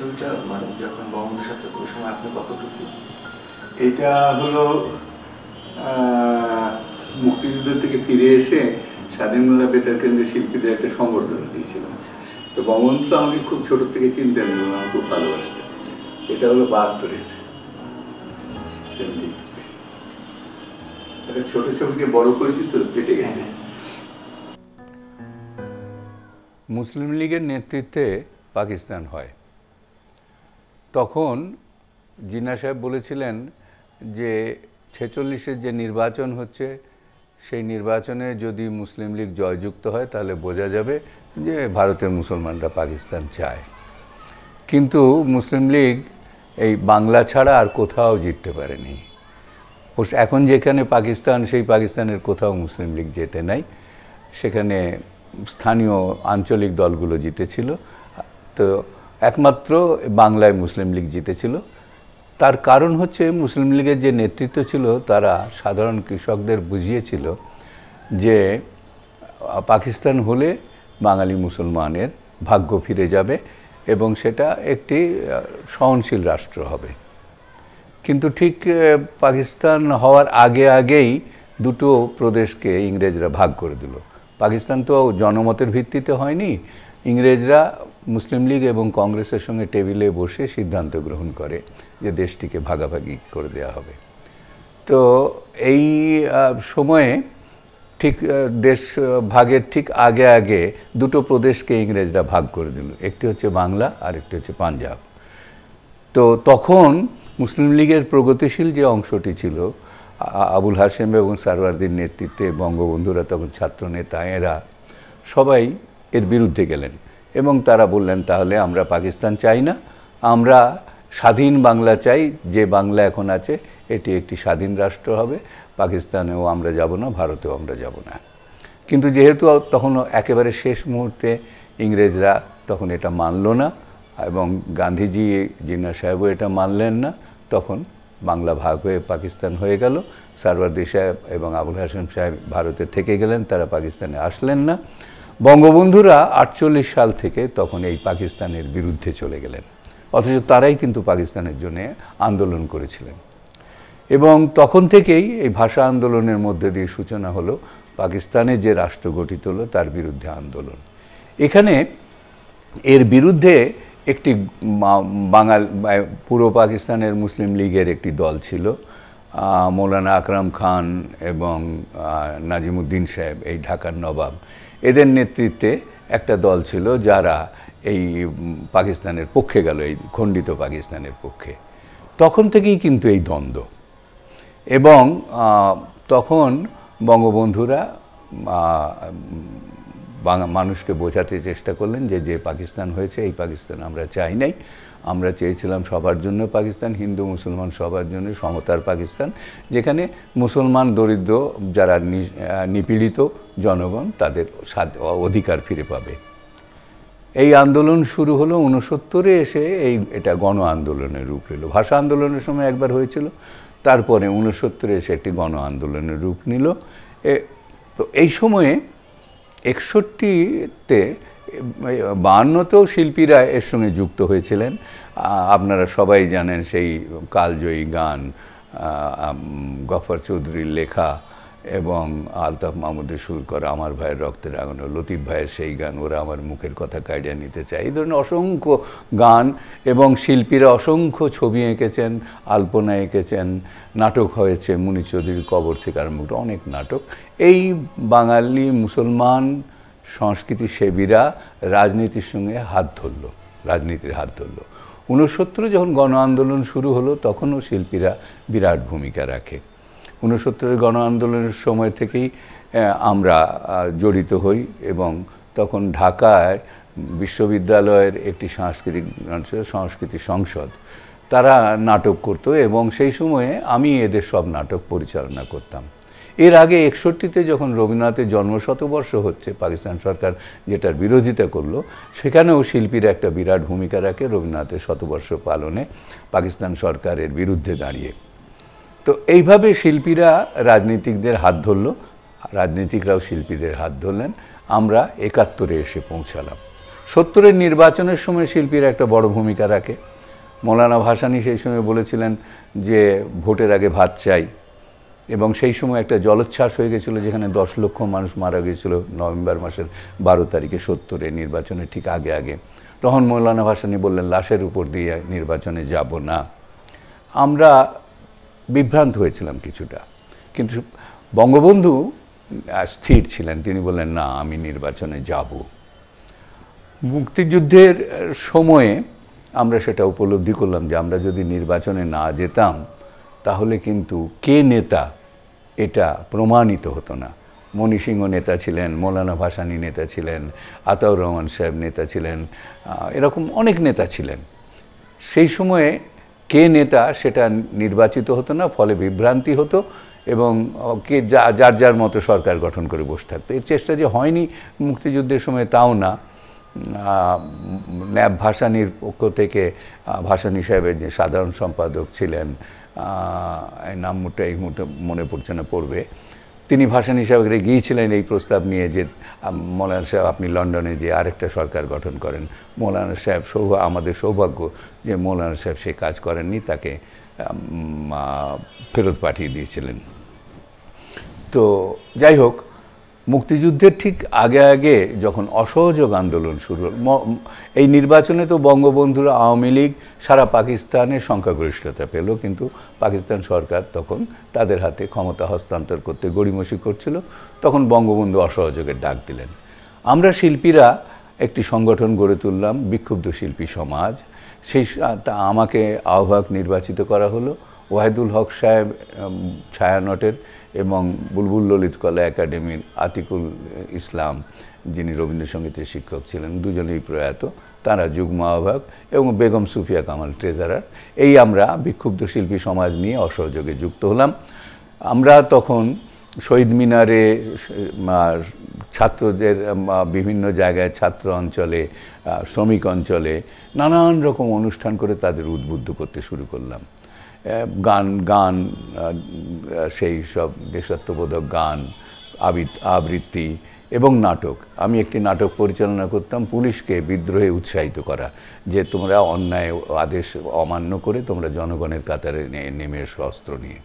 ছবিটা মানে যখন বঙ্গবন্ধুর সাথে ওই সময় আপনি কতটুকু? এটা হলো মুক্তিযুদ্ধ থেকে ফিরে এসে স্বাধীনতা বেতার কেন্দ্রের শিল্পীদের একটা সংবর্ধনা দিয়েছিলাম। তো বঙ্গবন্ধু তো আমাকে খুব ছোট থেকে চিনতেন এবং আমাকে খুব ভালোবাসতেন। এটা হলো 72-এর। একটা ছোট ছবিকে বড় করেছি তো কেটে গেছে। মুসলিম লীগের নেতৃত্বে পাকিস্তান হয়, তখন জিন্নাহ সাহেব বলেছিলেন যে 46-এর যে নির্বাচন হচ্ছে সেই নির্বাচনে যদি মুসলিম লীগ জয়যুক্ত হয় তাহলে বোঝা যাবে যে ভারতের মুসলমানরা পাকিস্তান চায়। কিন্তু মুসলিম লীগ এই বাংলা ছাড়া আর কোথাও জিততে পারেনি। এখন যেখানে পাকিস্তান, সেই পাকিস্তানের কোথাও মুসলিম লীগ জেতে নাই, সেখানে স্থানীয় আঞ্চলিক দলগুলো জিতেছিল। তো একমাত্র বাংলায় মুসলিম লীগ জিতেছিল। তার কারণ হচ্ছে মুসলিম লীগের যে নেতৃত্ব ছিল তারা সাধারণ কৃষকদের বুঝিয়েছিল যে পাকিস্তান হলে বাঙালি মুসলমানের ভাগ্য ফিরে যাবে এবং সেটা একটি সহনশীল রাষ্ট্র হবে। কিন্তু ঠিক পাকিস্তান হওয়ার আগেই দুটো প্রদেশকে ইংরেজরা ভাগ করে দিল। পাকিস্তান তো জনমতের ভিত্তিতে হয়নি, ইংরেজরা মুসলিম লীগ এবং কংগ্রেসের সঙ্গে টেবিলে বসে সিদ্ধান্ত গ্রহণ করে যে দেশটিকে ভাগাভাগি করে দেওয়া হবে। তো এই সময়ে ঠিক দেশ ভাগের ঠিক আগে দুটো প্রদেশকে ইংরেজরা ভাগ করে দিল, একটি হচ্ছে বাংলা আর একটি হচ্ছে পাঞ্জাব। তো তখন মুসলিম লীগের প্রগতিশীল যে অংশটি ছিল, আবুল হাশেম এবং সারওয়ার্দির নেতৃত্বে বঙ্গবন্ধুরা তখন ছাত্রনেতা, এরা সবাই এর বিরুদ্ধে গেলেন এবং তারা বললেন তাহলে আমরা পাকিস্তান চাই না, আমরা স্বাধীন বাংলা চাই, যে বাংলা এখন আছে এটি একটি স্বাধীন রাষ্ট্র হবে, পাকিস্তানেও আমরা যাব না, ভারতেও আমরা যাব না। কিন্তু যেহেতু তখন একেবারে শেষ মুহূর্তে ইংরেজরা তখন এটা মানল না এবং গান্ধীজি, জিন্নাহ সাহেবও এটা মানলেন না, তখন বাংলা ভাগ হয়ে পাকিস্তান হয়ে গেল। সারওয়ার্দী সাহেব এবং আবুল হাশেম সাহেব ভারতে থেকে গেলেন, তারা পাকিস্তানে আসলেন না। বঙ্গবন্ধুরা 48 সাল থেকে তখন এই পাকিস্তানের বিরুদ্ধে চলে গেলেন, অথচ তারাই কিন্তু পাকিস্তানের জন্য আন্দোলন করেছিলেন। এবং তখন থেকেই এই ভাষা আন্দোলনের মধ্যে দিয়ে সূচনা হলো পাকিস্তানে যে রাষ্ট্র গঠিত হলো তার বিরুদ্ধে আন্দোলন। এখানে এর বিরুদ্ধে একটি পূর্ব পাকিস্তানের মুসলিম লীগের একটি দল ছিল, মৌলানা আকরাম খান এবং নাজিমুদ্দিন সাহেব, এই ঢাকার নবাব, এদের নেতৃত্বে একটা দল ছিল যারা এই পাকিস্তানের পক্ষে গেল, এই খণ্ডিত পাকিস্তানের পক্ষে। তখন থেকেই কিন্তু এই দ্বন্দ্ব। এবং তখন বঙ্গবন্ধুরা মানুষকে বোঝাতে চেষ্টা করলেন যে যে পাকিস্তান হয়েছে এই পাকিস্তান আমরা চাই নাই, আমরা চেয়েছিলাম সবার জন্য পাকিস্তান, হিন্দু মুসলমান সবার জন্য সমতার পাকিস্তান, যেখানে মুসলমান দরিদ্র যারা নিপীড়িত জনগণ তাদের অধিকার ফিরে পাবে। এই আন্দোলন শুরু হলো 69-এ, এসে এটা গণ আন্দোলনের রূপ নিল। ভাষা আন্দোলনের সময় একবার হয়েছিল, তারপরে 69-এ এসে একটি গণ আন্দোলনের রূপ নিল। তো এই সময়ে 61-তে 52-তেও শিল্পীরা এর সঙ্গে যুক্ত হয়েছিলেন। আপনারা সবাই জানেন সেই কালজয়ী গান, গফর চৌধুরীর লেখা এবং আলতাফ মাহমুদের সুর করা আমার ভাইয়ের রক্তে রাঙানো, লতিফ ভাইয়ের সেই গান ওরা আমার মুখের কথা কাইড়া নিতে চায়, এই ধরনের অসংখ্য গান। এবং শিল্পীরা অসংখ্য ছবি এঁকেছেন, আলপনা এঁকেছেন, নাটক হয়েছে, মুনি চৌধুরীর কবর থেকে আরম্ভ করে অনেক নাটক। এই বাঙালি মুসলমান সংস্কৃতি সেবীরা রাজনীতির সঙ্গে রাজনীতির হাত ধরল। 69-এ যখন গণ আন্দোলন শুরু হলো তখনও শিল্পীরা বিরাট ভূমিকা রাখে। 69-এর গণ আন্দোলনের সময় থেকেই আমরা জড়িত হই এবং তখন ঢাকায় বিশ্ববিদ্যালয়ের একটি সংস্কৃতি সংসদ, তারা নাটক করত এবং সেই সময়ে আমি এদের সব নাটক পরিচালনা করতাম। এর আগে 61-তে যখন রবীন্দ্রনাথের জন্মশতবর্ষ হচ্ছে, পাকিস্তান সরকার যেটার বিরোধিতা করলো, সেখানেও শিল্পীরা একটা বিরাট ভূমিকা রাখে রবীন্দ্রনাথের শতবর্ষ পালনে পাকিস্তান সরকারের বিরুদ্ধে দাঁড়িয়ে। তো এইভাবে শিল্পীরা রাজনীতিকদের হাত ধরল, রাজনীতিকরাও শিল্পীদের হাত ধরলেন। আমরা 71-এ এসে পৌঁছালাম। 70-এর নির্বাচনের সময় শিল্পীরা একটা বড় ভূমিকা রাখে। মৌলানা ভাসানী সেই সময় বলেছিলেন যে ভোটের আগে ভাত চাই, এবং সেই সময় একটা জলোচ্ছ্বাস হয়ে গেছিলো যেখানে 10 লক্ষ মানুষ মারা গিয়েছিল নভেম্বর মাসের 12 তারিখে 70-এর নির্বাচনের ঠিক আগে আগে। তখন মৌলানা ভাসানী বললেন লাশের উপর দিয়ে নির্বাচনে যাব না। আমরা বিভ্রান্ত হয়েছিলাম কিছুটা, কিন্তু বঙ্গবন্ধু স্থির ছিলেন, তিনি বললেন না আমি নির্বাচনে যাব। মুক্তিযুদ্ধের সময়ে আমরা সেটা উপলব্ধি করলাম যে আমরা যদি নির্বাচনে না যেতাম তাহলে কিন্তু কে নেতা এটা প্রমাণিত হতো না। মণি সিংহ নেতা ছিলেন, মৌলানা ভাসানী নেতা ছিলেন, আতাউর রহমান সাহেব নেতা ছিলেন, এরকম অনেক নেতা ছিলেন। সেই সময়ে কে নেতা সেটা নির্বাচিত হতো না, ফলে বিভ্রান্তি হতো এবং কে যার যার মতো সরকার গঠন করে বসে থাকতো। এর চেষ্টা যে হয়নি মুক্তিযুদ্ধের সময় তাও না। ন্যাব ভাসানীর পক্ষ থেকে ভাসানী সাহেবের যে সাধারণ সম্পাদক ছিলেন, এই নামটা এই মুহূর্তে মনে পড়ছে না, পড়বে, তিনি ভাসানী সাহেবকে গিয়েছিলেন এই প্রস্তাব নিয়ে যে মৌলানা সাহেব আপনি লন্ডনে যে আরেকটা সরকার গঠন করেন। মৌলানা সাহেব আমাদের সৌভাগ্য যে মৌলানা সাহেব সে কাজ করেননি, তাকে ফেরত পাঠিয়ে দিয়েছিলেন। তো যাই হোক, মুক্তিযুদ্ধের ঠিক আগে আগে যখন অসহযোগ আন্দোলন শুরু হল, এই নির্বাচনে তো বঙ্গবন্ধুর আওয়ামী লীগ সারা পাকিস্তানের সংখ্যাগরিষ্ঠতা পেল, কিন্তু পাকিস্তান সরকার তখন তাদের হাতে ক্ষমতা হস্তান্তর করতে গড়িমসি করছিল। তখন বঙ্গবন্ধু অসহযোগের ডাক দিলেন। আমরা শিল্পীরা একটি সংগঠন গড়ে তুললাম, বিক্ষুব্ধ শিল্পী সমাজ। সেই আমাকে আহ্বায়ক নির্বাচিত করা হলো। ওয়াহিদুল হক সাহেব ছায়ানটের এবং বুলবুল ললিত কলা একাডেমির আতিকুল ইসলাম, যিনি রবীন্দ্রসঙ্গীতের শিক্ষক ছিলেন, দুজনেই প্রয়াত, তারা যুগ্ম আহ্বায়ক, এবং বেগম সুফিয়া কামাল ট্রেজারার। এই আমরা বিক্ষুব্ধ শিল্পী সমাজ নিয়ে অসহযোগে যুক্ত হলাম। আমরা তখন শহীদ মিনারে ছাত্রদের বিভিন্ন জায়গায়, ছাত্র অঞ্চলে, শ্রমিক অঞ্চলে নানান রকম অনুষ্ঠান করে তাদের উদ্বুদ্ধ করতে শুরু করলাম। গান সেই সব দেশাত্মবোধক গান, আবৃত্তি এবং নাটক। আমি একটি নাটক পরিচালনা করতাম, পুলিশকে বিদ্রোহে উৎসাহিত করা, যে তোমরা অন্যায় আদেশ অমান্য করে তোমরা জনগণের কাতারে নেমে এসো অস্ত্র নিয়ে,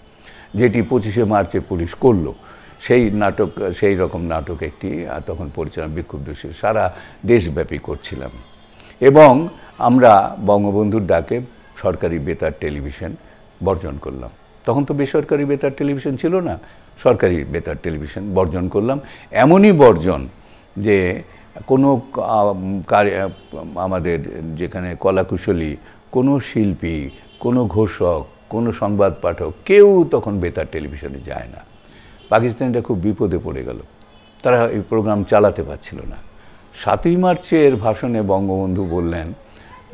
যেটি 25শে মার্চে পুলিশ করলো। সেই নাটক, সেই রকম নাটক একটি তখন পরিচালনা বিক্ষুব্ধ সারা দেশব্যাপী করছিলাম। এবং আমরা বঙ্গবন্ধুর ডাকে সরকারি বেতার টেলিভিশন বর্জন করলাম। তখন তো বেসরকারি বেতার টেলিভিশন ছিল না, সরকারি বেতার টেলিভিশন বর্জন করলাম। এমনই বর্জন যে কোনো আমাদের যেখানে কলাকুশলী, কোনো শিল্পী, কোনো ঘোষক, কোনো সংবাদ পাঠক কেউ তখন বেতার টেলিভিশনে যায় না। পাকিস্তানিরা খুব বিপদে পড়ে গেল, তারা এই প্রোগ্রাম চালাতে পারছিল না। 7ই মার্চের ভাষণে বঙ্গবন্ধু বললেন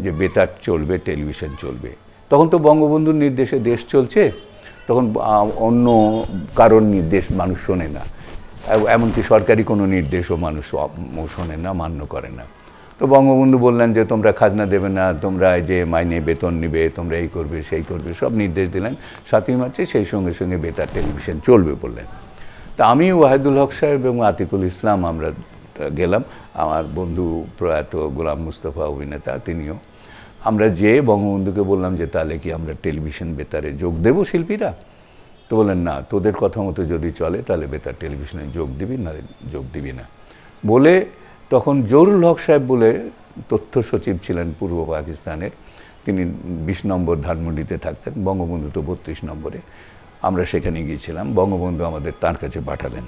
যে বেতার চলবে, টেলিভিশন চলবে। তখন তো বঙ্গবন্ধুর নির্দেশে দেশ চলছে, তখন অন্য কারোর নির্দেশ মানুষ শোনে না, এমনকি সরকারি কোনো নির্দেশও মানুষ শোনে না, মান্য করে না। তো বঙ্গবন্ধু বললেন যে তোমরা খাজনা দেবে না, তোমরা যে মাইনে বেতন নিবে, তোমরা এই করবে সেই করবে, সব নির্দেশ দিলেন 7ই মার্চে। সেই সঙ্গে সঙ্গে বেতার টেলিভিশন চলবে বললেন। তা আমি, ওয়াহিদুল হক সাহেব এবং আতিকুল ইসলাম আমরা গেলাম, আমার বন্ধু প্রয়াত গোলাম মুস্তফা অভিনেতা তিনিও। আমরা যেয়ে বঙ্গবন্ধুকে বললাম যে তাহলে কি আমরা টেলিভিশন বেতারে যোগ দেব শিল্পীরা? তো বললেন না, তোদের কথা মতো যদি চলে তাহলে বেতার টেলিভিশনে যোগ দিবি, না যোগ দিবি না বলে, তখন জহুরুল হক সাহেব বলে তথ্য সচিব ছিলেন পূর্ব পাকিস্তানের, তিনি 20 নম্বর ধানমন্ডিতে থাকতেন, বঙ্গবন্ধু তো 32 নম্বরে। আমরা সেখানে গিয়েছিলাম, বঙ্গবন্ধু আমাদের তার কাছে পাঠালেন।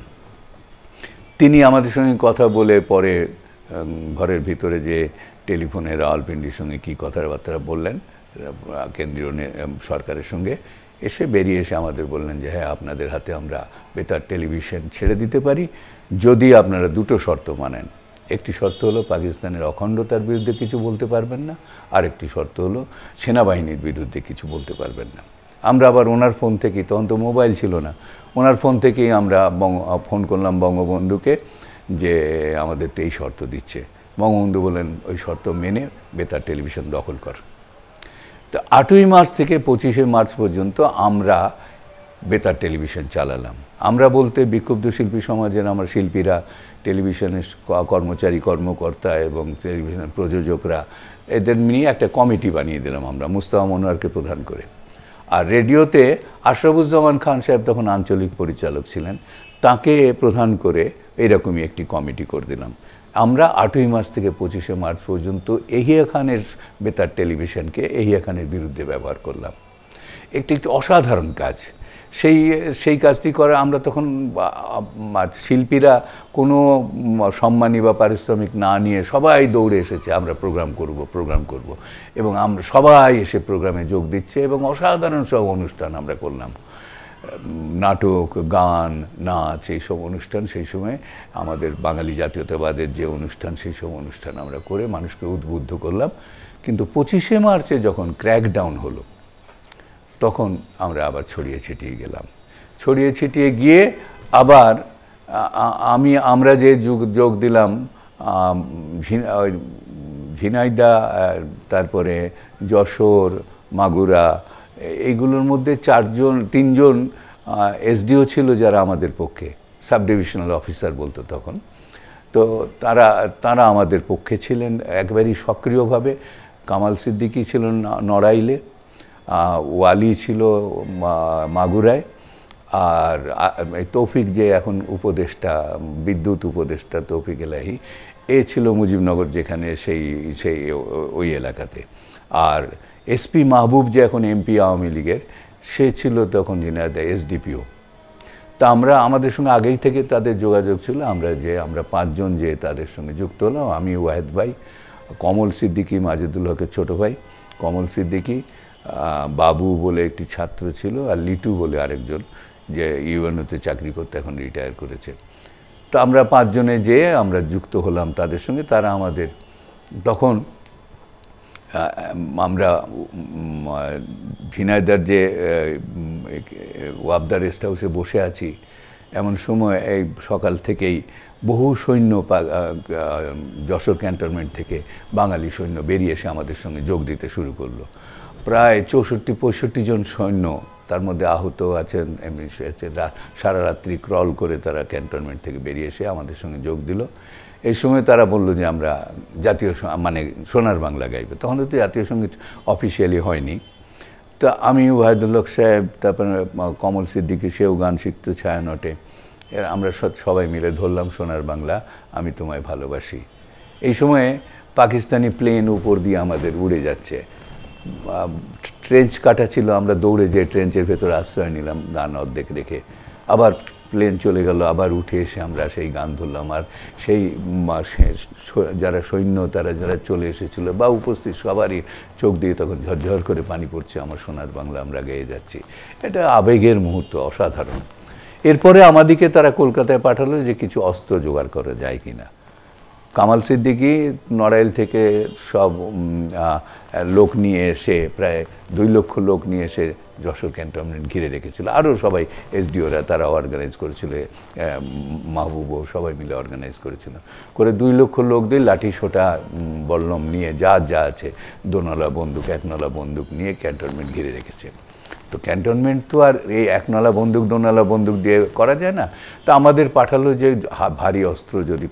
তিনি আমাদের সঙ্গে কথা বলে পরে ঘরের ভিতরে যে টেলিফোনে রাওয়ালপিন্ডির সঙ্গে কী কথাবার্তা বললেন কেন্দ্রীয় সরকারের সঙ্গে, এসে বেরিয়ে এসে আমাদের বললেন যে হ্যাঁ, আপনাদের হাতে আমরা বেতার টেলিভিশন ছেড়ে দিতে পারি যদি আপনারা দুটো শর্ত মানেন। একটি শর্ত হলো পাকিস্তানের অখণ্ডতার বিরুদ্ধে কিছু বলতে পারবেন না, আর একটি শর্ত হলো সেনাবাহিনীর বিরুদ্ধে কিছু বলতে পারবেন না। আমরা আবার ওনার ফোন থেকেই, তখন তো মোবাইল ছিল না, ওনার ফোন থেকেই আমরা ফোন করলাম বঙ্গবন্ধুকে যে আমাদের তো এই শর্ত দিচ্ছে। বঙ্গবন্ধু বলেন ওই শর্ত মেনে বেতার টেলিভিশন দখল কর। তো 8ই মার্চ থেকে 25শে মার্চ পর্যন্ত আমরা বেতার টেলিভিশন চালালাম। আমরা বলতে বিক্ষুব্ধ শিল্পী সমাজের আমার শিল্পীরা, টেলিভিশনের কর্মচারী কর্মকর্তা এবং টেলিভিশনের প্রযোজকরা, এদের নিয়ে একটা কমিটি বানিয়ে দিলাম আমরা, মুস্তাফা মনোয়ারকে প্রধান করে। আর রেডিওতে আশরাফুজ্জামান খান সাহেব তখন আঞ্চলিক পরিচালক ছিলেন, তাকে প্রধান করে এরকমই একটি কমিটি করে দিলাম। আমরা 8ই মার্চ থেকে 25শে মার্চ পর্যন্ত এহিয়া খানের বেতার টেলিভিশনকে এহিয়া খানের বিরুদ্ধে ব্যবহার করলাম। একটি অসাধারণ কাজ। সেই কাজটি করে আমরা তখন শিল্পীরা কোনো সম্মানী বা পারিশ্রমিক না নিয়ে সবাই দৌড়ে এসেছে, আমরা প্রোগ্রাম করব এবং আমরা সবাই এসে প্রোগ্রামে যোগ দিচ্ছে এবং অসাধারণ সব অনুষ্ঠান আমরা করলাম। নাটক, গান, নাচ, এইসব অনুষ্ঠান সেই সময় আমাদের বাঙালি জাতীয়তাবাদের যে অনুষ্ঠান, সেই সব অনুষ্ঠান আমরা করে মানুষকে উদ্বুদ্ধ করলাম। কিন্তু 25শে মার্চে যখন ক্র্যাকডাউন হলো, তখন আমরা আবার ছড়িয়ে ছিটিয়ে গেলাম। ছড়িয়ে ছিটিয়ে গিয়ে আবার আমরা যে যোগ দিলাম ঝিনাইদহ, তারপরে যশোর, মাগুরা, এইগুলোর মধ্যে 3জন এসডিও ছিল যারা আমাদের পক্ষে, সাব ডিভিশনাল অফিসার বলতো তখন। তো তারা আমাদের পক্ষে ছিলেন একবারই সক্রিয়ভাবে। কামাল সিদ্দিকী ছিলেন নড়াইলে, ওয়ালি ছিল মাগুরায়, আর তৌফিক যে এখন উপদেষ্টা, বিদ্যুৎ উপদেষ্টা তৌফিক এলাহি, এ ছিল মুজিবনগর, যেখানে সেই ওই এলাকাতে। আর এসপি মাহবুব যে এখন এমপি আওয়ামী লীগের, সে ছিল তখন এসডিপিও। তা আমাদের সঙ্গে আগেই থেকে তাদের যোগাযোগ ছিল। আমরা 5 জন যে তাদের সঙ্গে যুক্ত হলাম। আমি, ওয়াহেদ ভাই, কমল সিদ্দিকী মাজেদুল হকের ছোট ভাই কমল সিদ্দিকী, বাবু বলে একটি ছাত্র ছিল, আর লিটু বলে আরেকজন, যে ইউএনওতে চাকরি করতে এখন রিটায়ার করেছে। তো আমরা 5 জনে যেয়ে আমরা যুক্ত হলাম তাদের সঙ্গে। তারা আমাদের তখন আমরা ঝিনাইদহের যে ওয়াবদা রেস্ট হাউসে বসে আছি, এমন সময় এই সকাল থেকেই বহু সৈন্য যশোর ক্যান্টনমেন্ট থেকে বাঙালি সৈন্য বেরিয়ে এসে আমাদের সঙ্গে যোগ দিতে শুরু করলো। প্রায় 64-65 জন সৈন্য, তার মধ্যে আহত আছেন, এমনি সারা রাত্রি ক্রল করে তারা ক্যান্টনমেন্ট থেকে বেরিয়ে এসে আমাদের সঙ্গে যোগ দিল। এই সময় তারা বলল যে আমরা জাতীয় সোনার বাংলা গাইবে। তখন তো জাতীয় সঙ্গীত অফিসিয়ালি হয়নি। তা আমি, ওয়াহিদুল হক সাহেব, তারপরে কমল সিদ্দিকী, সেও গান শিখতো ছায়ানটে, আমরা সবাই মিলে ধরলাম সোনার বাংলা আমি তোমায় ভালোবাসি। এই সময়ে পাকিস্তানি প্লেন উপর দিয়ে আমাদের উড়ে যাচ্ছে, ট্রেঞ্চ কাটা ছিল, আমরা দৌড়ে যে ট্রেঞ্চের ভেতর আশ্রয় নিলাম গান অর্ধেক রেখে। আবার প্লেন চলে গেল, আবার উঠে এসে আমরা সেই গান ধরলাম। আর সেই যারা সৈন্য, যারা চলে এসেছিলো বা উপস্থিত, সবারই চোখ দিয়ে তখন ঝরঝর করে পানি পড়ছে, আমার সোনার বাংলা আমরা গেয়ে যাচ্ছি। এটা আবেগের মুহূর্ত, অসাধারণ। এরপরে আমাদিকে তারা কলকাতায় পাঠালো যে কিছু অস্ত্র জোগাড় করা যায় কিনা। কামাল সিদ্দিকী নড়াইল থেকে সব লোক নিয়ে এসে, প্রায় 2 লক্ষ লোক নিয়ে এসে যশোর ক্যান্টনমেন্ট ঘিরে রেখেছিল। আরও সবাই এসডিওরা তারা অর্গানাইজ করেছিল, মাহবুবও সবাই মিলে অর্গানাইজ করেছিল। 2 লক্ষ লোক দিয়ে লাঠি সোটা বল্লম নিয়ে যা আছে, 2 নলা বন্দুক, 1 নলা বন্দুক নিয়ে ক্যান্টনমেন্ট ঘিরে রেখেছে। তো ক্যান্টনমেন্ট তো আর এই 1 নলা বন্দুক 2 নলা বন্দুক দিয়ে করা যায় না। তো আমাদের পাঠালো যে ভারী অস্ত্র যদি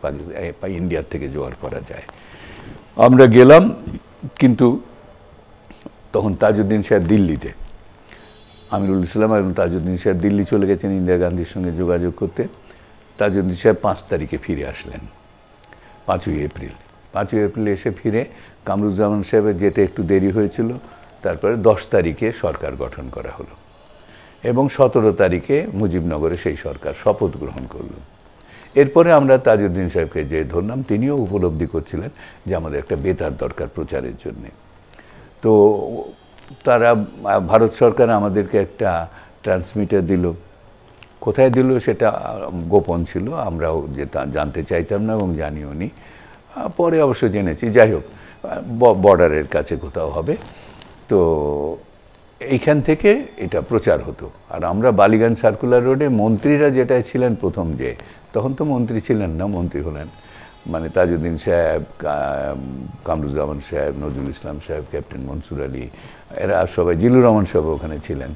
ইন্ডিয়ার থেকে জোগাড় করা যায়। আমরা গেলাম, কিন্তু তখন তাজউদ্দিন সাহেব দিল্লিতে, আমিরুল ইসলাম এবং তাজউদ্দিন সাহেব দিল্লি চলে গেছেন ইন্দিরা গান্ধীর সঙ্গে যোগাযোগ করতে। তাজউদ্দিন সাহেব 5 তারিখে ফিরে আসলেন, 5ই এপ্রিল। 5ই এপ্রিল এসে ফিরে কামরুজ্জামান সাহেবের যেতে একটু দেরি হয়েছিল। তারপরে 10 তারিখে সরকার গঠন করা হলো এবং 17 তারিখে মুজিবনগরে সেই সরকার শপথ গ্রহণ করল। এরপরে আমরা তাজউদ্দিন সাহেবকে যে ধরলাম, তিনিও উপলব্ধি করছিলেন যে আমাদের একটা বেতার দরকার প্রচারের জন্যে। তো তারা, ভারত সরকার আমাদেরকে একটা ট্রান্সমিটার দিল। কোথায় দিল সেটা গোপন ছিল, আমরাও জানতে চাইতাম না এবং জানিও নি। পরে অবশ্য জেনেছি। যাই হোক, বর্ডারের কাছে কোথাও হবে। তো এইখান থেকে এটা প্রচার হতো। আর আমরা বালিগঞ্জ সার্কুলার রোডে, মন্ত্রীরা যেটাই ছিলেন প্রথম, যে তখন তো মন্ত্রী ছিলেন না, মন্ত্রী হলেন মানে তাজউদ্দিন সাহেব, কামরুজ্জামান সাহেব, নজরুল ইসলাম সাহেব, ক্যাপ্টেন মনসুর আলী, এরা সবাই, জিলুর রহমান সাহেব ওখানে ছিলেন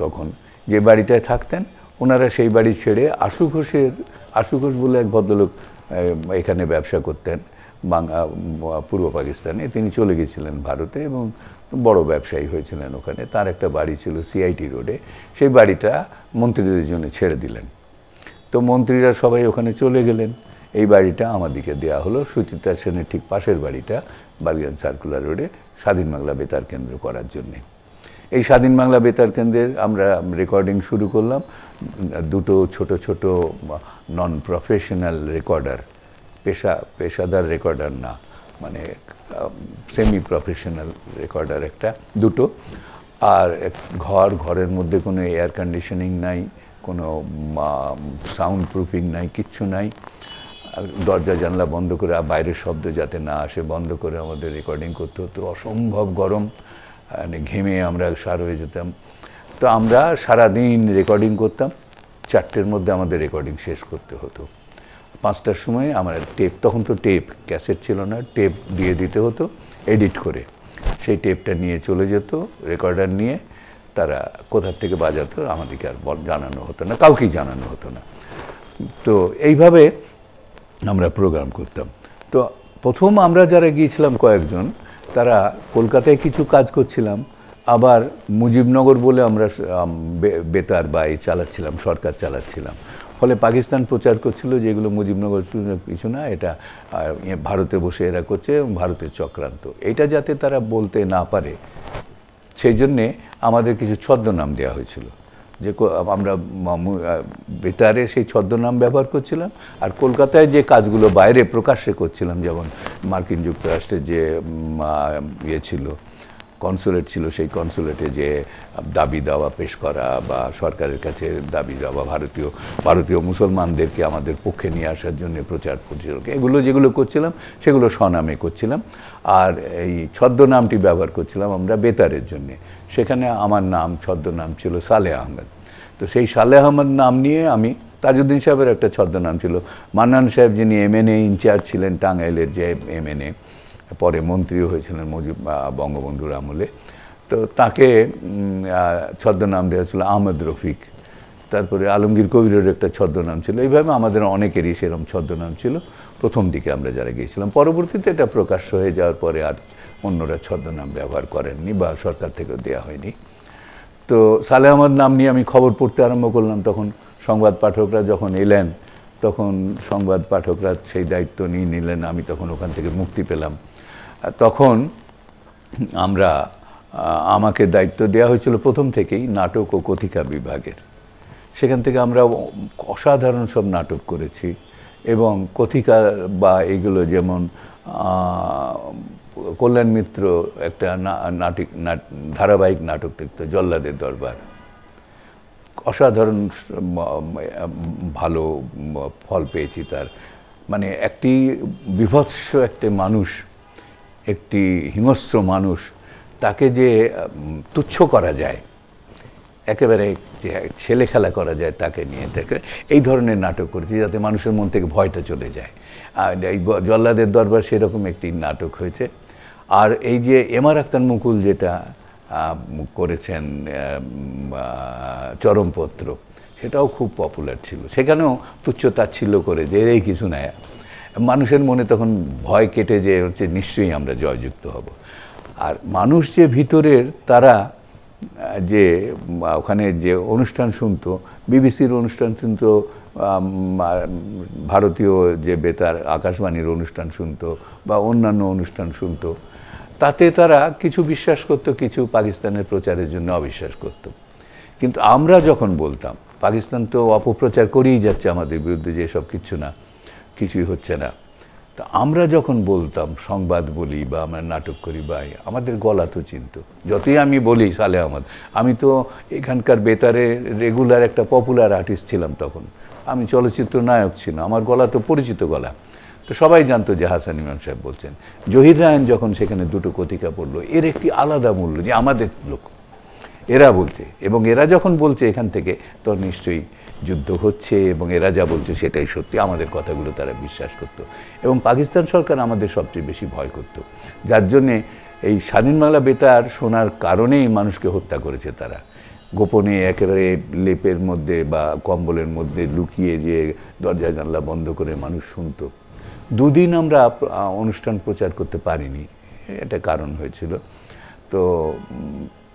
তখন। যে বাড়িটায় থাকতেন, ওনারা সেই বাড়ি ছেড়ে আশু ঘোষ বলে এক ভদ্রলোক এখানে ব্যবসা করতেন পূর্ব পাকিস্তানে, তিনি চলে গেছিলেন ভারতে এবং বড় ব্যবসায়ী হয়েছিলেন ওখানে। তার একটা বাড়ি ছিল সিআইটি রোডে, সেই বাড়িটা মন্ত্রীদের জন্য ছেড়ে দিলেন। তো মন্ত্রীরা সবাই ওখানে চলে গেলেন, এই বাড়িটা আমাদেরকে দেওয়া হলো। সুচিত্রা সেনের ঠিক পাশের বাড়িটা বালিগঞ্জ সার্কুলার রোডে স্বাধীন বাংলা বেতার কেন্দ্র করার জন্যে। এই স্বাধীন বাংলা বেতার কেন্দ্রের আমরা রেকর্ডিং শুরু করলাম। দুটো ছোট ছোট নন প্রফেশনাল রেকর্ডার, পেশাদার রেকর্ডার না, মানে সেমি প্রফেশনাল রেকর্ডার দুটো, আর ঘরের মধ্যে কোনো এয়ার কন্ডিশনিং নাই, কোনো সাউন্ড প্রুফিং নাই, কিচ্ছু নাই। দরজা জানলা বন্ধ করে, বাইরের শব্দ যাতে না আসে বন্ধ করে আমাদের রেকর্ডিং করতে হতো। অসম্ভব গরম, মানে ঘেমে আমরা সার হয়ে যেতাম। তো আমরা সারাদিন রেকর্ডিং করতাম, 4টের মধ্যে আমাদের রেকর্ডিং শেষ করতে হতো। 5টার সময় আমার টেপ, তখন তো টেপ ক্যাসেট ছিল না, টেপ দিয়ে দিতে হতো এডিট করে। সেই টেপটা নিয়ে চলে যেত, রেকর্ডার নিয়ে তারা কোথার থেকে বাজাতো আমাদেরকে আর জানানো হতো না, কাউকেই জানানো হতো না। তো এইভাবে আমরা প্রোগ্রাম করতাম। তো প্রথম আমরা যারা গিয়েছিলাম কয়েকজন, তারা কলকাতায় কিছু কাজ করছিলাম, আবার মুজিবনগর বলে আমরা বেতার বা চালাচ্ছিলাম, সরকার চালাচ্ছিলাম। ফলে পাকিস্তান প্রচার করছিল যে এগুলো মুজিবনগর কিছু না, এটা ভারতে বসে এরা করছে, ভারতের চক্রান্ত। এটা যাতে তারা বলতে না পারে সেই জন্যে আমাদের কিছু ছদ্মনাম দেওয়া হয়েছিল, যে আমরা বেতারে সেই ছদ্মনাম ব্যবহার করছিলাম। আর কলকাতায় যে কাজগুলো বাইরে প্রকাশ্যে করছিলাম, যেমন মার্কিন যুক্তরাষ্ট্রের যে ছিল কনসুলেট ছিল, সেই কনসুলেটে যে দাবি দাওয়া পেশ করা বা সরকারের কাছে দাবি দাওয়া, ভারতীয় মুসলমানদেরকে আমাদের পক্ষে নিয়ে আসার জন্য প্রচার করছিল, এগুলো যেগুলো করছিলাম সেগুলো স্বনামে করছিলাম। আর এই ছদ্মনামটি ব্যবহার করছিলাম আমরা বেতারের জন্যে। সেখানে আমার নাম, ছদ্মনাম ছিল সালেহ আহমেদ। তো সেই সালেহ আহমেদ নাম নিয়ে আমি, তাজউদ্দিন সাহেবের একটা ছদ্মনাম ছিল, মান্নান সাহেব যিনি এমএনএ ইনচার্জ ছিলেন, টাঙ্গাইলের যে এমএনএ, পরে মন্ত্রীও হয়েছিলেন বঙ্গবন্ধুর আমলে, তো তাকে ছদ্মনাম দেওয়া ছিল আহমদ রফিক। তারপরে আলমগীর কবিরের একটা ছদ্মনাম ছিল। এইভাবে আমাদের অনেকেরই সেরকম ছদ্মনাম ছিল প্রথম দিকে আমরা যারা গিয়েছিলাম। পরবর্তীতে এটা প্রকাশ্য হয়ে যাওয়ার পরে আর অন্যরা ছদ্মনাম ব্যবহার করেননি বা সরকার থেকেও দেওয়া হয়নি। তো সালেহ আহমদ নাম নিয়ে আমি খবর পড়তে আরম্ভ করলাম। তখন সংবাদ পাঠকরা যখন এলেন, তখন সংবাদ পাঠকরা সেই দায়িত্ব নিয়ে নিলেন। আমি তখন ওখান থেকে মুক্তি পেলাম। তখন আমাকে দায়িত্ব দেওয়া হয়েছিল প্রথম থেকেই নাটক ও কথিকা বিভাগের। সেখান থেকে আমরা অসাধারণ সব নাটক করেছি এবং কথিকা বা এগুলো, যেমন কল্যাণ মিত্র একটা ধারাবাহিক নাটক লিখত, জল্লাদের দরবার, অসাধারণ ভালো ফল পেয়েছি তার। মানে একটি বিভৎস একটা মানুষ, একটি হিংস্র মানুষ, তাকে যে তুচ্ছ করা যায়, একেবারে ছেলে খেলা করা যায় তাকে নিয়ে, এই ধরনের নাটক করেছি যাতে মানুষের মন থেকে ভয়টা চলে যায়। আর এই জল্লাদের দরবার সেরকম একটি নাটক হয়েছে। আর এই যে এমআর আখতার মুকুল যেটা করেছেন চরমপত্র, সেটাও খুব পপুলার ছিল। সেখানেও তুচ্ছ তাচ্ছিল্য করে যে এই কিছু না, মানুষের মনে তখন ভয় কেটে যে হচ্ছে নিশ্চয়ই আমরা জয়যুক্ত হব। আর মানুষ যে ভিতরের, তারা যে ওখানে যে অনুষ্ঠান শুনতো, বিবিসির অনুষ্ঠান শুনতো, ভারতীয় যে বেতার আকাশবাণীর অনুষ্ঠান শুনতো বা অন্যান্য অনুষ্ঠান শুনতো, তাতে তারা কিছু বিশ্বাস করতো, কিছু পাকিস্তানের প্রচারের জন্য অবিশ্বাস করত। কিন্তু আমরা যখন বলতাম পাকিস্তান তো অপপ্রচার করেই যাচ্ছে আমাদের বিরুদ্ধে, যে সব কিছু না, কিছুই হচ্ছে না, তা আমরা যখন বলতাম সংবাদ বলি বা আমরা নাটক করি, বা আমাদের গলা তো চিনত। যতই আমি বলি সালেহ আহমদ, আমি তো এখানকার বেতারে রেগুলার একটা পপুলার আর্টিস্ট ছিলাম তখন, আমি চলচ্চিত্র নায়ক ছিলাম, আমার গলা তো পরিচিত গলা, তো সবাই জানতো যে হাসান ইমাম সাহেব বলছেন। জহির রায়হান যখন সেখানে দুটো কথিকা পড়লো, এর একটি আলাদা মূল্য, যে আমাদের লোক, এরা বলছে, এবং এরা যখন বলছে এখান থেকে, তো নিশ্চয়ই যুদ্ধ হচ্ছে এবং এরা যা বলছে সেটাই সত্যি, আমাদের কথাগুলো তারা বিশ্বাস করত। এবং পাকিস্তান সরকার আমাদের সবচেয়ে বেশি ভয় করত, যার জন্যে এই স্বাধীন বাংলা বেতার শোনার কারণেই মানুষকে হত্যা করেছে তারা। গোপনে একেবারে লেপের মধ্যে বা কম্বলের মধ্যে লুকিয়ে যে দরজা জানলা বন্ধ করে মানুষ শুনতো। দুদিন আমরা অনুষ্ঠান প্রচার করতে পারিনি, এটা কারণ হয়েছিল। তো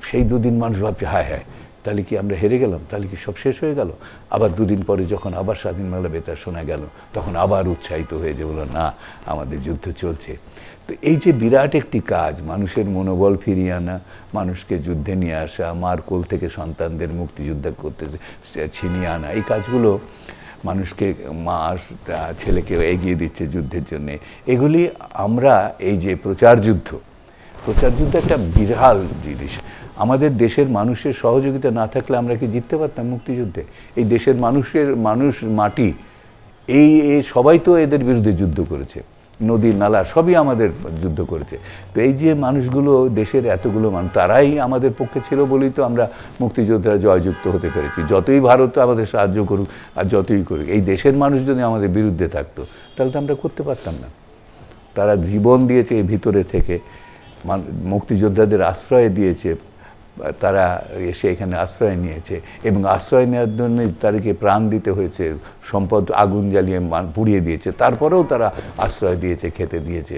সেই দুদিন মানুষ ভাবছে হায় হায় তাহলে কি আমরা হেরে গেলাম, তাহলে কি সব শেষ হয়ে গেল। আবার দুদিন পরে যখন আবার স্বাধীন বাংলা বেতার শোনা গেল তখন আবার উৎসাহিত হয়ে যে বলল না আমাদের যুদ্ধ চলছে। তো এই যে বিরাট একটি কাজ, মানুষের মনোবল ফিরিয়ে আনা, মানুষকে যুদ্ধে নিয়ে আসা, মার কোল থেকে সন্তানদের মুক্তিযুদ্ধ করতে ছিনিয়ে আনা, এই কাজগুলো মানুষকে মা ছেলেকে এগিয়ে দিচ্ছে যুদ্ধের জন্যে। এগুলি আমরা এই যে প্রচার যুদ্ধ একটা বিরল জিনিস। আমাদের দেশের মানুষের সহযোগিতা না থাকলে আমরা কি জিততে পারতাম মুক্তিযুদ্ধে? এই দেশের মানুষ মাটি এই সবাই তো এদের বিরুদ্ধে যুদ্ধ করেছে, নদী নালা সবই আমাদের যুদ্ধ করেছে। তো এই যে মানুষগুলো দেশের এতগুলো মানুষ তারাই আমাদের পক্ষে ছিল বলেই তো আমরা মুক্তিযোদ্ধারা জয়যুক্ত হতে পেরেছি। যতই ভারত আমাদের সাহায্য করুক আর যতই করুক, এই দেশের মানুষ যদি আমাদের বিরুদ্ধে থাকতো তাহলে তো আমরা করতে পারতাম না। তারা জীবন দিয়েছে এই ভিতরে থেকে, মুক্তিযোদ্ধাদের আশ্রয় দিয়েছে, তারা এসে এখানে আশ্রয় নিয়েছে এবং আশ্রয় নেওয়ার জন্য তাদেরকে প্রাণ দিতে হয়েছে, সম্পদ আগুন জ্বালিয়ে পুড়িয়ে দিয়েছে, তারপরেও তারা আশ্রয় দিয়েছে, খেতে দিয়েছে।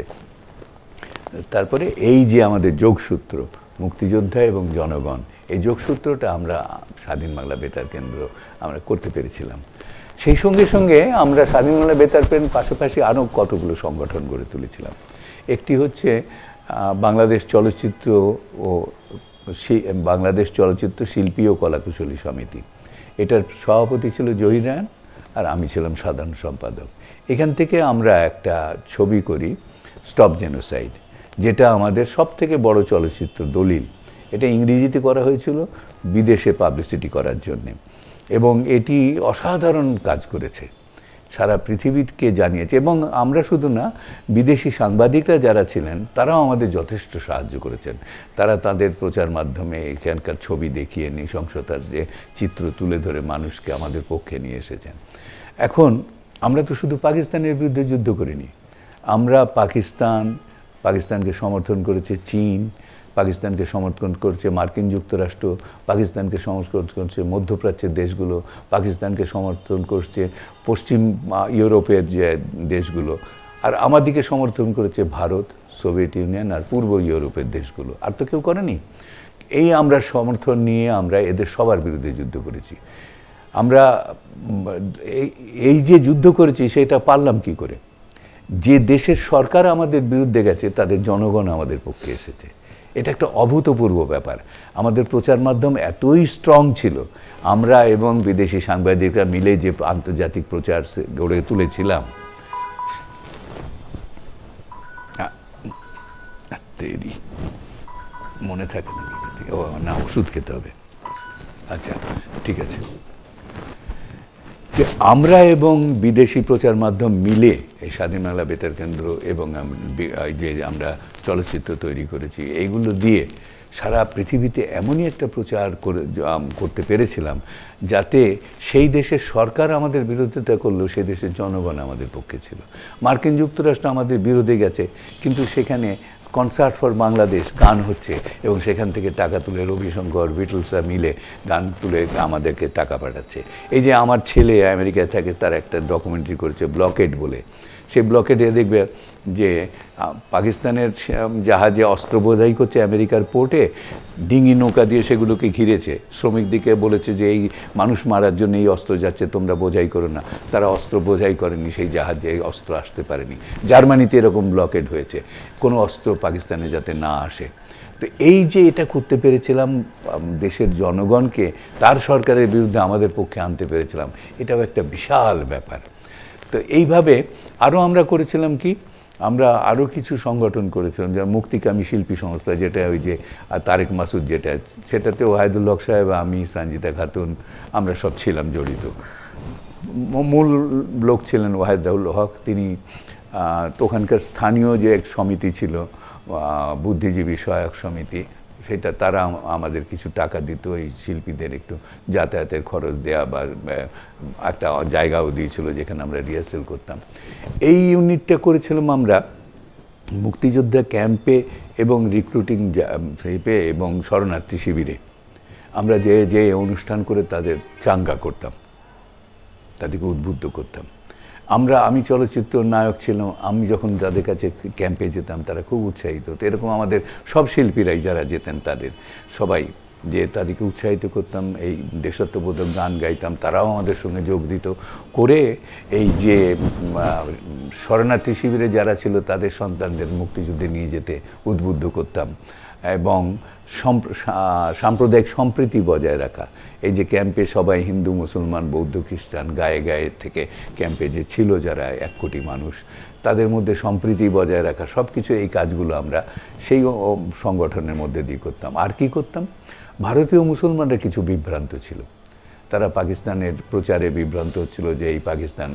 তারপরে এই যে আমাদের যোগসূত্র মুক্তিযোদ্ধা এবং জনগণ, এই যোগসূত্রটা আমরা স্বাধীন বাংলা বেতার কেন্দ্র আমরা করতে পেরেছিলাম। সেই সঙ্গে সঙ্গে আমরা স্বাধীন বাংলা বেতার কেন্দ্র পাশাপাশি আরও কতগুলো সংগঠন গড়ে তুলেছিলাম। একটি হচ্ছে বাংলাদেশ চলচ্চিত্র শিল্পী ও কলাকুশলী সমিতি। এটার সভাপতি ছিল জহির রায়ন আর আমি ছিলাম সাধারণ সম্পাদক। এখান থেকে আমরা একটা ছবি করি স্টপ জেনোসাইড, যেটা আমাদের সবথেকে বড় চলচ্চিত্র দলিল। এটা ইংরেজিতে করা হয়েছিল বিদেশে পাবলিসিটি করার জন্যে এবং এটি অসাধারণ কাজ করেছে, সারা পৃথিবীকে জানিয়েছে। এবং আমরা শুধু না, বিদেশি সাংবাদিকরা যারা ছিলেন তারাও আমাদের যথেষ্ট সাহায্য করেছেন। তারা তাদের প্রচার মাধ্যমে এখানকার ছবি দেখিয়ে নৃশংসতার যে চিত্র তুলে ধরে মানুষকে আমাদের পক্ষে নিয়ে এসেছেন। এখন আমরা তো শুধু পাকিস্তানের বিরুদ্ধে যুদ্ধ করিনি, আমরা পাকিস্তানকে সমর্থন করেছে চীন, পাকিস্তানকে সমর্থন করছে মার্কিন যুক্তরাষ্ট্র, পাকিস্তানকে সমর্থন করছে মধ্যপ্রাচ্যের দেশগুলো, পাকিস্তানকে সমর্থন করছে পশ্চিম ইউরোপের যে দেশগুলো, আর আমাদিকে সমর্থন করেছে ভারত, সোভিয়েত ইউনিয়ন আর পূর্ব ইউরোপের দেশগুলো। আর তো কেউ করেনি। এই আমরা সমর্থন নিয়ে আমরা এদের সবার বিরুদ্ধে যুদ্ধ করেছি। আমরা এই যে যুদ্ধ করেছি সেটা পারলাম কি করে? যে দেশের সরকার আমাদের বিরুদ্ধে গেছে তাদের জনগণ আমাদের পক্ষে এসেছে। এটা একটা অভূতপূর্ব ব্যাপার। আমাদের প্রচার মাধ্যম এতই স্ট্রং ছিল, আমরা এবং বিদেশি সাংবাদিকরা মিলে যে আন্তর্জাতিক প্রচার গড়ে তুলেছিলাম, মনে থাকে না, ও না ওষুধ খেতে হবে, আচ্ছা ঠিক আছে। আমরা এবং বিদেশি প্রচার মাধ্যম মিলে এই স্বাধীন বাংলা বেতার কেন্দ্র এবং যে আমরা চলচ্চিত্র তৈরি করেছি, এইগুলো দিয়ে সারা পৃথিবীতে এমনই একটা প্রচার করতে পেরেছিলাম যাতে সেই দেশের সরকার আমাদের বিরোধিতা করলেও সেই দেশের জনগণ আমাদের পক্ষে ছিল। মার্কিন যুক্তরাষ্ট্র আমাদের বিরোধে গেছে, কিন্তু সেখানে কনসার্ট ফর বাংলাদেশ গান হচ্ছে এবং সেখান থেকে টাকা তুলে রবিশঙ্কর বিটলসরা মিলে গান তুলে আমাদেরকে টাকা পাঠাচ্ছে। এই যে আমার ছেলে আমেরিকায় থাকে, তার একটা ডকুমেন্টারি করেছে ব্লকেড বলে। সেই ব্লকেডে দেখবে যে পাকিস্তানের জাহাজে অস্ত্র বোঝাই করছে আমেরিকার পোর্টে, ডিঙি নৌকা দিয়ে সেগুলোকে ঘিরেছে। শ্রমিকদিকে বলেছে যে এই মানুষ মারার জন্য এই অস্ত্র যাচ্ছে, তোমরা বোঝাই করো না। তারা অস্ত্র বোঝাই করেনি, সেই জাহাজে এই অস্ত্র আসতে পারেনি। জার্মানিতে এরকম ব্লকেড হয়েছে, কোনো অস্ত্র পাকিস্তানে যাতে না আসে। তো এই যে এটা করতে পেরেছিলাম, দেশের জনগণকে তার সরকারের বিরুদ্ধে আমাদের পক্ষে আনতে পেরেছিলাম, এটাও একটা বিশাল ব্যাপার। তো এইভাবে আরও আমরা করেছিলাম কি, আমরা আরও কিছু সংগঠন করেছিলাম, যেমন মুক্তিকামী শিল্পী সংস্থা, যেটা ওই যে তারেক মাসুদ, সেটাতেও ওয়াহিদুল হক সাহেব, আমি, সঞ্জিতা খাতুন, আমরা সব ছিলাম জড়িত। মূল লোক ছিলেন ওয়াহিদুল হক, তিনি তো ওখানকার স্থানীয় যে এক সমিতি ছিল বুদ্ধিজীবী সহায়ক সমিতি, সেটা তারা আমাদের কিছু টাকা দিত, এই শিল্পীদের একটু যাতায়াতের খরচ দেওয়া বা একটা জায়গাও দিয়েছিল যেখানে আমরা রিহার্সেল করতাম। এই ইউনিটটা করেছিলাম আমরা মুক্তিযোদ্ধা ক্যাম্পে এবং রিক্রুটিং ক্যাম্পে এবং শরণার্থী শিবিরে। আমরা যে যে অনুষ্ঠান করে তাদের চাঙ্গা করতাম, তাদেরকে উদ্বুদ্ধ করতাম। আমি চলচ্চিত্র নায়ক ছিলাম, আমি যখন তাদের কাছে ক্যাম্পে যেতাম তারা খুব উৎসাহিত হতো। এরকম আমাদের সব শিল্পীরাই যারা যেতেন তাদের সবাই, যে তাদেরকে উৎসাহিত করতাম, এই দেশাত্মবোধক গান গাইতাম, তারাও আমাদের সঙ্গে যোগ দিত। করে এই যে শরণার্থী শিবিরে যারা ছিল তাদের সন্তানদের মুক্তিযুদ্ধে নিয়ে যেতে উদ্বুদ্ধ করতাম, এবং সাম্প্রদায়িক সম্প্রীতি বজায় রাখা। এই যে ক্যাম্পে সবাই হিন্দু, মুসলমান, বৌদ্ধ, খ্রিস্টান গায়ে গায়ে থেকে ক্যাম্পে যে ছিল যারা 1 কোটি মানুষ, তাদের মধ্যে সম্প্রীতি বজায় রাখা, সব কিছু এই কাজগুলো আমরা সেই সংগঠনের মধ্যে দিয়ে করতাম। আর কি করতাম, ভারতীয় মুসলমানরা কিছু বিভ্রান্ত ছিল, তারা পাকিস্তানের প্রচারে বিভ্রান্ত হচ্ছিল যে এই পাকিস্তান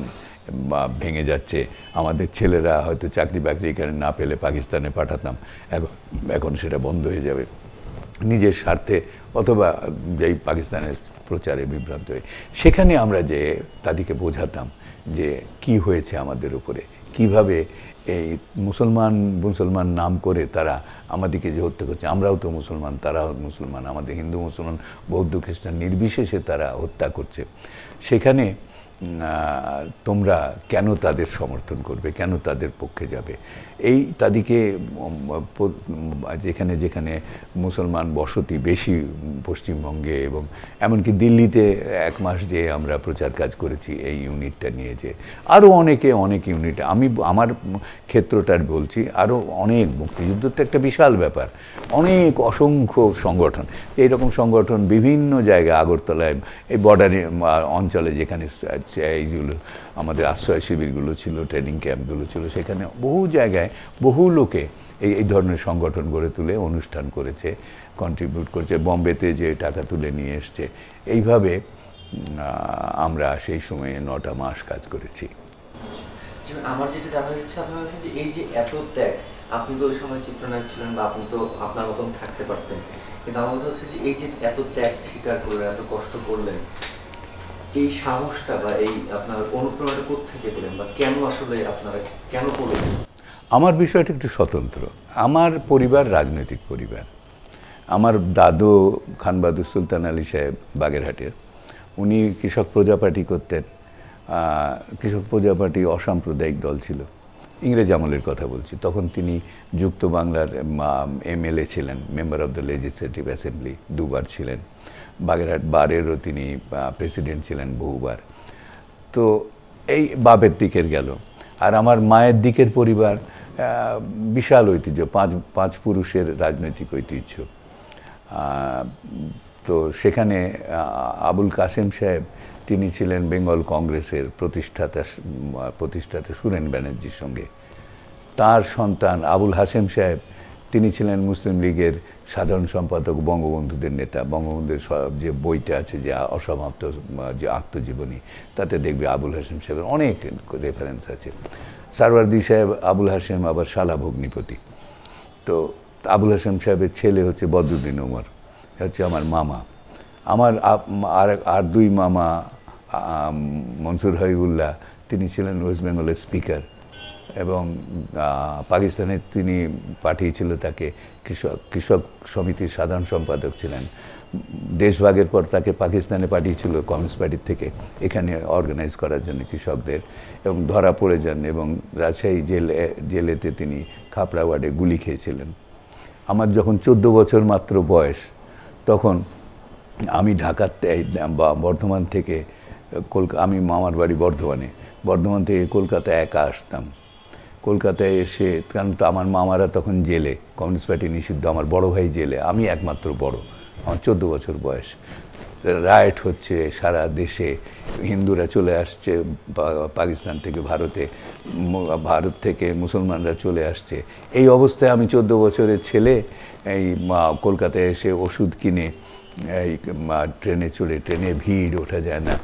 ভেঙে যাচ্ছে, আমাদের ছেলেরা হয়তো চাকরি বাকরি এখানে না পেলে পাকিস্তানে পাঠাতাম, এখন সেটা বন্ধ হয়ে যাবে, নিজের স্বার্থে অথবা যেই পাকিস্তানের প্রচারে বিভ্রান্ত হয়ে। সেখানে আমরা যে তাদেরকে বোঝাতাম যে কি হয়েছে আমাদের উপরে, কিভাবে এই মুসলমান নাম করে তারা আমাদেরকে যে হত্যা করছে, আমরাও তো মুসলমান, তারাও মুসলমান, আমাদের হিন্দু মুসলমান বৌদ্ধ খ্রিস্টান নির্বিশেষে তারা হত্যা করছে। সেখানে তোমরা কেন তাদের সমর্থন করবে, কেন তাদের পক্ষে যাবে? এই তাদেরকে যেখানে যেখানে মুসলমান বসতি বেশি পশ্চিমবঙ্গে এবং এমনকি দিল্লিতে 1 মাস যে আমরা প্রচার কাজ করেছি এই ইউনিটটা নিয়ে, যে আরও অনেক ইউনিট, আমি আমার ক্ষেত্রটার বলছি, আরও অনেক, মুক্তিযুদ্ধটা একটা বিশাল ব্যাপার, অসংখ্য সংগঠন, এইরকম সংগঠন বিভিন্ন জায়গায়, আগরতলায় এই বর্ডারে অঞ্চলে যেখানে এইগুলো আমাদের আশ্রয় শিবিরগুলো ছিল, ট্রেনিং ক্যাম্পগুলো ছিল, সেখানে বহু জায়গায় বহু লোকে এই ধরনের সংগঠন গড়ে তুলে অনুষ্ঠান করেছে, কন্ট্রিবিউট করেছে, বম্বেতে যে টাকা তুলে নিয়ে এসছে। এইভাবে আমরা সেই সময়ে 9টা মাস কাজ করেছি। আমার যেটা জানার ইচ্ছা আপনার কাছে, যে এই যে এত ত্যাগ, আপনি তো ওই সময় চিত্রনায়ক ছিলেন বা আপনি তো আপনার মতন থাকতে পারতেন, কিন্তু আমার কথা হচ্ছে যে এই যে এত ত্যাগ স্বীকার করলেন, এত কষ্ট করলেন, এই সাহসটা বা এই আপনার অনুপ্রেরণাটা কোত্থেকে পেলেন, বা কেন আসলে আপনারা কেন করলেন? আমার বিষয়টা একটু স্বতন্ত্র। আমার পরিবার রাজনৈতিক পরিবার। আমার দাদু খান বাহাদুর সুলতান আলী সাহেব বাগেরহাটের, উনি কৃষক প্রজা পার্টি করতেন। কৃষক প্রজা পার্টি অসাম্প্রদায়িক দল ছিল, ইংরেজ আমলের কথা বলছি। তখন তিনি যুক্ত বাংলার MLA ছিলেন, member of the legislative assembly 2 বার ছিলেন। বাগেরহাট বারেরও তিনি প্রেসিডেন্ট ছিলেন বহুবার। তো এই বাপের দিকের গেল। আর আমার মায়ের দিকের পরিবার বিশাল ঐতিহ্য, 5 পুরুষের রাজনৈতিক ঐতিহ্য। তো সেখানে আবুল কাসেম সাহেব, তিনি ছিলেন বেঙ্গল কংগ্রেসের প্রতিষ্ঠাতা সুরেন ব্যানার্জির সঙ্গে। তার সন্তান আবুল হাশেম সাহেব, তিনি ছিলেন মুসলিম লীগের সাধারণ সম্পাদক, বঙ্গবন্ধুদের নেতা। বঙ্গবন্ধুর যে বইটা আছে, যে অসমাপ্ত যে আত্মজীবনী, তাতে দেখবে আবুল হাশেম সাহেবের অনেক রেফারেন্স আছে। সারওয়ার্দী সাহেব আবুল হাশেম আবার শালা ভগ্নিপতি। তো আবুল হাশেম সাহেবের ছেলে হচ্ছে বদরুদ্দিন ওমর, হচ্ছে আমার মামা। আমার আর 2 মামা, মনসুর হাবিবুল্লাহ, তিনি ছিলেন ওয়েস্ট বেঙ্গলের স্পিকার, এবং পাকিস্তানে তিনি পাঠিয়েছিল তাকে, কৃষক সমিতির সাধারণ সম্পাদক ছিলেন। দেশভাগের পর তাকে পাকিস্তানে পাঠিয়েছিল কমিউনিস্ট পার্টির থেকে এখানে অর্গানাইজ করার জন্য কৃষকদের, এবং ধরা পড়ে যান এবং রাজশাহী জেলেতে তিনি খাপড়া ওয়ার্ডে গুলি খেয়েছিলেন। আমার যখন 14 বছর মাত্র বয়স, তখন আমি ঢাকাতে বর্ধমান থেকে আমি মামার বাড়ি বর্ধমান থেকে কলকাতায় একা আসতাম। কলকাতায় এসে, কারণ তো আমার মামারা তখন জেলে, কমিউনিস্ট পার্টি নিষিদ্ধ, আমার বড় ভাই জেলে, আমি একমাত্র বড়, আমার 14 বছর বয়স। রাইট হচ্ছে সারা দেশে, হিন্দুরা চলে আসছে পাকিস্তান থেকে ভারতে, ভারত থেকে মুসলমানরা চলে আসছে। এই অবস্থায় আমি 14 বছরের ছেলে এই কলকাতায় এসে ওষুধ কিনে এই ট্রেনে ভিড়, ওঠা যায় না,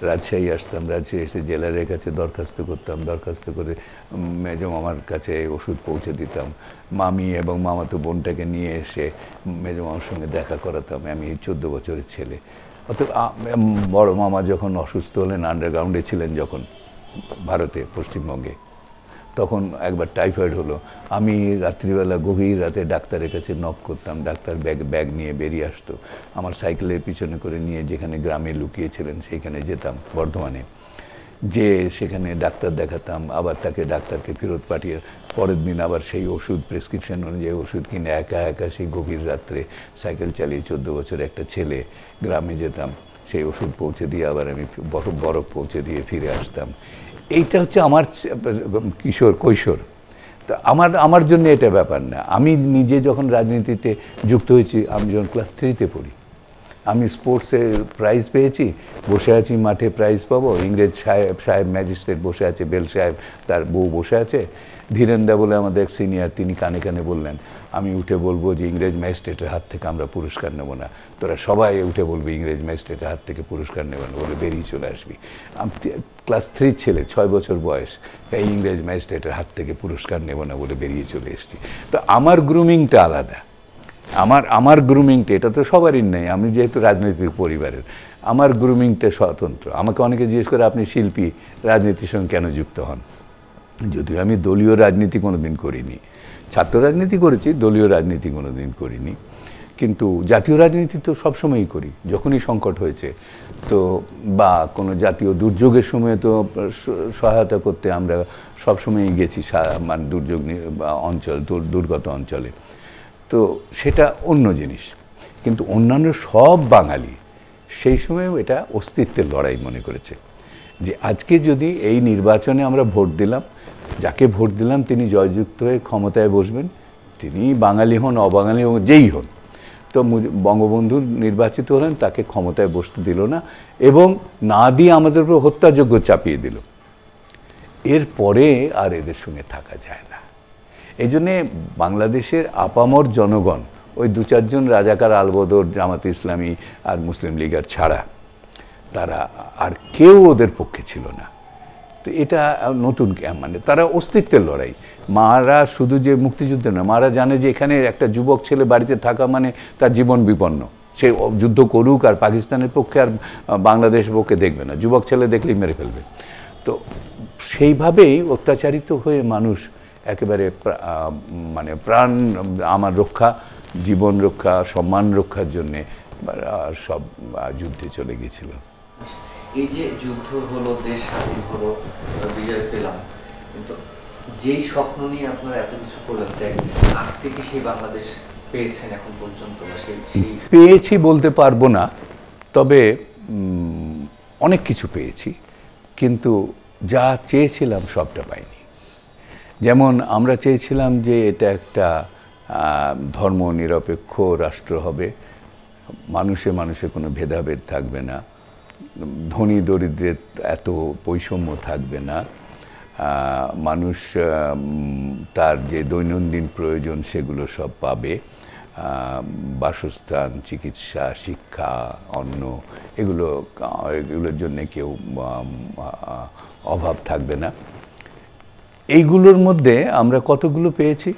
রাজশাহী আসতাম। রাজশাহী এসে জেলারের কাছে দরখাস্ত করতাম, দরখাস্ত করে মেজো মামার কাছে ওষুধ পৌঁছে দিতাম। মামি এবং মামাতো বোনটাকে নিয়ে এসে মেজো মামার সঙ্গে দেখা করাতাম। আমি 14 বছরের ছেলে। অর্থাৎ বড় মামা যখন অসুস্থ হলেন, আন্ডারগ্রাউন্ডে ছিলেন যখন ভারতে, পশ্চিমবঙ্গে, তখন একবার টাইফয়েড হলো, আমি রাত্রিবেলা গভীর রাতে ডাক্তারের কাছে নক করতাম, ডাক্তার ব্যাগ নিয়ে বেরিয়ে আসতো, আমার সাইকেলের পিছনে করে নিয়ে যেখানে গ্রামে লুকিয়েছিলেন সেইখানে যেতাম বর্ধমানে, যে সেখানে ডাক্তার দেখাতাম, আবার তাকে ডাক্তারকে ফেরত পাঠিয়ে পরের দিন আবার সেই ওষুধ প্রেসক্রিপশন অনুযায়ী ওষুধ কিনে একা একা সেই গভীর রাত্রে সাইকেল চালিয়ে 14 বছর একটা ছেলে গ্রামে যেতাম, সেই ওষুধ পৌঁছে দিয়ে আবার আমি বরফ পৌঁছে দিয়ে ফিরে আসতাম। এইটা হচ্ছে আমার কৈশোর। তো আমার জন্য এটা ব্যাপার না। আমি নিজে যখন রাজনীতিতে যুক্ত হয়েছি, আমি যখন ক্লাস 3-তে পড়ি, আমি স্পোর্টসে প্রাইজ পেয়েছি, বসে আছি মাঠে প্রাইজ পাবো, ইংরেজ সাহেব ম্যাজিস্ট্রেট বসে আছে, বেল সাহেব তার বউ বসে আছে, ধীরেন্দা বলে আমাদের সিনিয়র, তিনি কানে কানে বললেন আমি উঠে বলবো যে ইংরেজ ম্যাজিস্ট্রেটের হাত থেকে আমরা পুরস্কার নেব না, তোরা সবাই উঠে বলবি ইংরেজ ম্যাজিস্ট্রেটের হাত থেকে পুরস্কার নেব না, বলে বেরিয়ে চলে আসবি। ক্লাস 3 ছেলে, 6 বছর বয়স, তাই ইংরেজ ম্যাজিস্ট্রেটের হাত থেকে পুরস্কার নেব না বলে বেরিয়ে চলে এসেছি। তো আমার গ্রুমিংটা আলাদা, আমার গ্রুমিংটা, এটা তো সবারই নেই, আমি যেহেতু রাজনৈতিক পরিবারের, আমার গ্রুমিংটা স্বতন্ত্র। আমাকে অনেকে জিজ্ঞেস করে আপনি শিল্পী, রাজনীতির সঙ্গে কেন যুক্ত হন? যদিও আমি দলীয় রাজনীতি কোনোদিন করিনি, ছাত্র রাজনীতি করেছি, দলীয় রাজনীতি কোনোদিন করিনি, কিন্তু জাতীয় রাজনীতি তো সবসময়ই করি। যখনই সংকট হয়েছে তো, বা কোনো জাতীয় দুর্যোগের সময় তো সহায়তা করতে আমরা সবসময়ই গেছি, মানে দুর্যোগ অঞ্চল, দুর্গত অঞ্চলে। তো সেটা অন্য জিনিস, কিন্তু অন্যান্য সব বাঙালি সেই সময়ও এটা অস্তিত্বের লড়াই মনে করেছে, যে আজকে যদি এই নির্বাচনে আমরা ভোট দিলাম, যাকে ভোট দিলাম তিনি জয়যুক্ত হয়ে ক্ষমতায় বসবেন, তিনি বাঙালি হন অবাঙালি হন যেই হন, তো বঙ্গবন্ধু নির্বাচিত হলেন, তাকে ক্ষমতায় বসতে দিল না এবং না দিয়ে আমাদের উপর হত্যাযজ্ঞ চাপিয়ে দিল। এরপরে আর এদের সঙ্গে থাকা যায় না। এই জন্যে বাংলাদেশের আপামর জনগণ, ওই 2-4 জন রাজাকার, আলবদর, জামাতে ইসলামী আর মুসলিম লীগার ছাড়া তারা আর কেউ ওদের পক্ষে ছিল না। তো এটা নতুন, মানে তারা অস্তিত্বের লড়াই। মারা শুধু যে মুক্তিযুদ্ধ না, মারা জানে যে এখানে একটা যুবক ছেলে বাড়িতে থাকা মানে তার জীবন বিপন্ন, সে যুদ্ধ করুক আর পাকিস্তানের পক্ষে আর বাংলাদেশের পক্ষে দেখবে না, যুবক ছেলে দেখলেই মেরে ফেলবে। তো সেইভাবেই অত্যাচারিত হয়ে মানুষ একেবারে মানে প্রাণ আমার রক্ষা, জীবন রক্ষা, সম্মান রক্ষার জন্যে সব যুদ্ধে চলে গিয়েছিল। এই যে যুদ্ধ হলো, দেশ স্বাধীন হলো, বিজয় পেলাম, কিন্তু যেই স্বপ্ন নিয়ে আপনারা এত কিছু করলেন, আজ থেকে সেই বাংলাদেশ পেয়েছেন এখন পর্যন্ত? পেয়েছি বলতে পারবো না, তবে অনেক কিছু পেয়েছি, কিন্তু যা চেয়েছিলাম সবটা পাইনি। যেমন আমরা চেয়েছিলাম যে এটা একটা ধর্ম নিরপেক্ষ রাষ্ট্র হবে, মানুষে মানুষে কোনো ভেদাভেদ থাকবে না, ধনী দরিদ্রের এত বৈষম্য থাকবে না, মানুষ তার যে দৈনন্দিন প্রয়োজন সেগুলো সব পাবে, বাসস্থান, চিকিৎসা, শিক্ষা, অন্ন, এগুলোর জন্য কেউ অভাব থাকবে না। এইগুলোর মধ্যে আমরা কতগুলো পেয়েছি?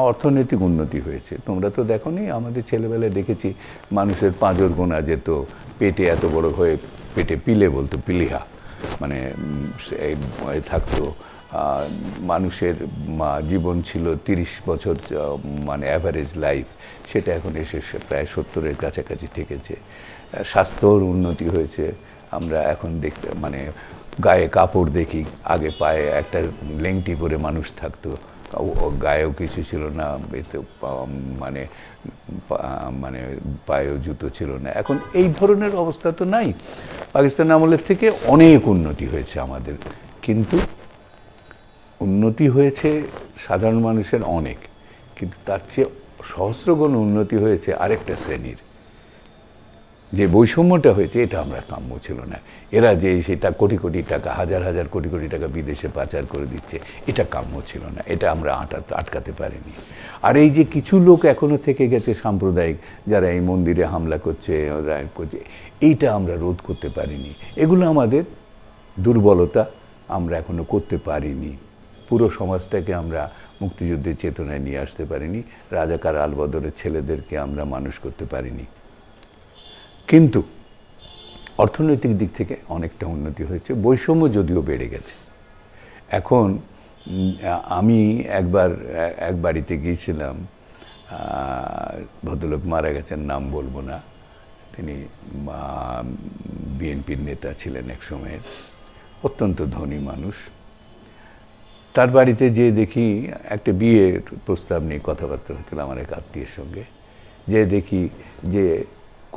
অর্থনৈতিক উন্নতি হয়েছে। তোমরা তো দেখোনি, আমাদের ছেলেবেলায় দেখেছি মানুষের পাঁজর গোনা যেত, পেটে এত বড় হয়ে পেটে পিলে বলতো, পিলিহা, মানে থাকতো। মানুষের জীবন ছিল 30 বছর, মানে অ্যাভারেজ লাইফ, সেটা এখন এসে প্রায় 70-এর কাছাকাছি ঠেকেছে। স্বাস্থ্যর উন্নতি হয়েছে, আমরা এখন দেখতে মানে গায়ে কাপড় দেখি, আগে পায়ে একটা লেংটি পরে মানুষ থাকতো, গায়েও কিছু ছিল না, এতে মানে মানে পায়েও জুতো ছিল না। এখন এই ধরনের অবস্থা তো নাই। পাকিস্তান আমলের থেকে অনেক উন্নতি হয়েছে আমাদের, কিন্তু উন্নতি হয়েছে সাধারণ মানুষের অনেক, কিন্তু তার চেয়ে সহস্রগুণ উন্নতি হয়েছে আরেকটা শ্রেণীর। যে বৈষম্যটা হয়েছে এটা আমরা কাম্য ছিল না। এরা যে সেটা কোটি কোটি টাকা, হাজার হাজার কোটি কোটি টাকা বিদেশে পাচার করে দিচ্ছে, এটা কাম্য ছিল না, এটা আমরা আটকাতে পারিনি। আর এই যে কিছু লোক এখনো থেকে গেছে সাম্প্রদায়িক, যারা এই মন্দিরে হামলা করছে, এইটা আমরা রোধ করতে পারিনি। এগুলো আমাদের দুর্বলতা, আমরা এখনো করতে পারিনি। পুরো সমাজটাকে আমরা মুক্তিযুদ্ধের চেতনায় নিয়ে আসতে পারিনি, রাজাকার আলবদরের ছেলেদেরকে আমরা মানুষ করতে পারিনি। কিন্তু অর্থনৈতিক দিক থেকে অনেকটা উন্নতি হয়েছে, বৈষম্য যদিও বেড়ে গেছে। এখন আমি একবার এক বাড়িতে গিয়েছিলাম, ভদ্রলোক মারা গেছেন, নাম বলবো না, তিনি বিএনপির নেতা ছিলেন এক সময়ের, অত্যন্ত ধনী মানুষ। তার বাড়িতে যে দেখি একটা বিয়ের প্রস্তাব নিয়ে কথাবার্তা হচ্ছিল আমার এক আত্মীয়ের সঙ্গে, যে দেখি যে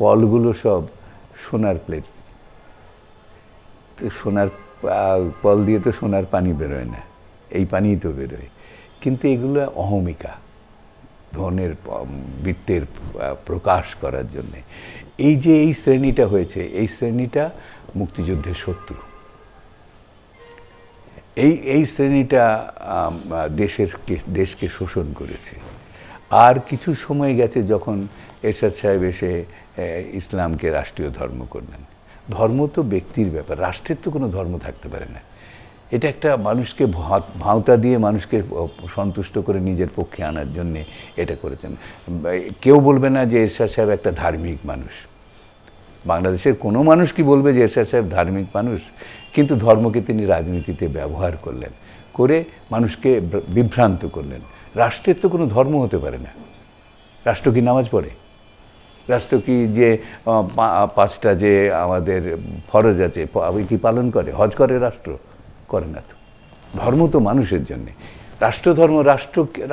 কলগুলো সব সোনার প্লেট, তো সোনার কল দিয়ে তো সোনার পানি বেরোয় না, এই পানিই তো বেরোয়। কিন্তু এগুলো অহমিকা, ধনের বৃত্তের প্রকাশ করার জন্যে। এই যে এই শ্রেণীটা হয়েছে, এই শ্রেণীটা মুক্তিযুদ্ধের শত্রু। এই শ্রেণীটা দেশকে শোষণ করেছে। আর কিছু সময় গেছে যখন এরশাদ সাহেব এসে ইসলামকে রাষ্ট্রীয় ধর্ম করলেন। ধর্ম তো ব্যক্তির ব্যাপার, রাষ্ট্রের তো কোনো ধর্ম থাকতে পারে না। এটা একটা মানুষকে ভাঁওতা দিয়ে মানুষকে সন্তুষ্ট করে নিজের পক্ষে আনার জন্যে এটা করেছেন। কেউ বলবে না যে এরশাদ সাহেব একটা ধার্মিক মানুষ। বাংলাদেশের কোনো মানুষ কি বলবে যে এরশাদ সাহেব ধার্মিক মানুষ? কিন্তু ধর্মকে তিনি রাজনীতিতে ব্যবহার করলেন, করে মানুষকে বিভ্রান্ত করলেন। রাষ্ট্রের তো কোনো ধর্ম হতে পারে না। রাষ্ট্র কি নামাজ পড়ে? রাষ্ট্র কি যে 5টা যে আমাদের ফরজ আছে কি পালন করে? হজ করে? রাষ্ট্র করে না তো। ধর্ম তো মানুষের জন্যে। রাষ্ট্রধর্ম,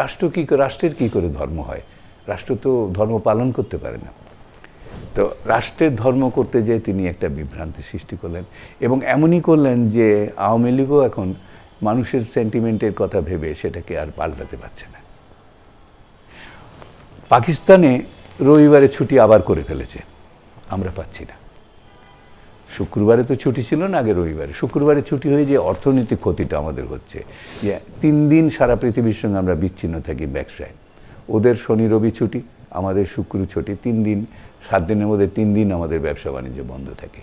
রাষ্ট্রের কি করে ধর্ম হয়? রাষ্ট্র তো ধর্ম পালন করতে পারে না। তো রাষ্ট্রের ধর্ম করতে যেয়ে তিনি একটা বিভ্রান্তি সৃষ্টি করলেন, এবং এমনই করলেন যে আওয়ামী লীগও এখন মানুষের সেন্টিমেন্টের কথা ভেবে সেটাকে আর পাল্টাতে পারছে না। পাকিস্তানে রবিবারে ছুটি আবার করে ফেলেছে, আমরা পাচ্ছি না। শুক্রবারে তো ছুটি ছিল না, আগে রবিবারে। শুক্রবারে ছুটি হয়ে যে অর্থনৈতিক ক্ষতিটা আমাদের হচ্ছে, যে 3 দিন সারা পৃথিবীর সঙ্গে আমরা বিচ্ছিন্ন থাকি ব্যবসায়। ওদের শনি রবি ছুটি, আমাদের শুক্র ছুটি, 3 দিন, 7 দিনের মধ্যে 3 দিন আমাদের ব্যবসা বাণিজ্য বন্ধ থাকে।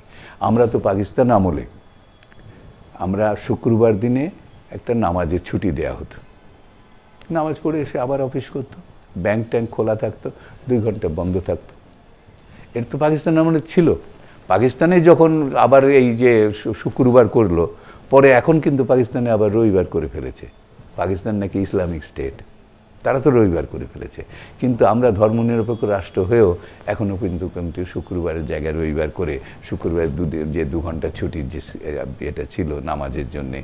আমরা তো পাকিস্তান আমলে আমরা শুক্রবার দিনে একটা নামাজের ছুটি দেয়া হতো, নামাজ পড়ে এসে আবার অফিস করতো, ব্যাংক ট্যাঙ্ক খোলা থাকতো, 2 ঘন্টা বন্ধ থাকতো। এটা তো পাকিস্তান আমলে ছিল। পাকিস্তানে যখন আবার এই যে শুক্রবার করলো, পরে এখন কিন্তু পাকিস্তানে আবার রবিবার করে ফেলেছে। পাকিস্তান নাকি ইসলামিক স্টেট, তারা তো রবিবার করে ফেলেছে। কিন্তু আমরা ধর্মনিরপেক্ষ রাষ্ট্র হয়েও এখনও কিন্তু শুক্রবারের জায়গায় রবিবার করে, শুক্রবারের যে 2 ঘন্টা ছুটির যে এটা ছিল নামাজের জন্যে,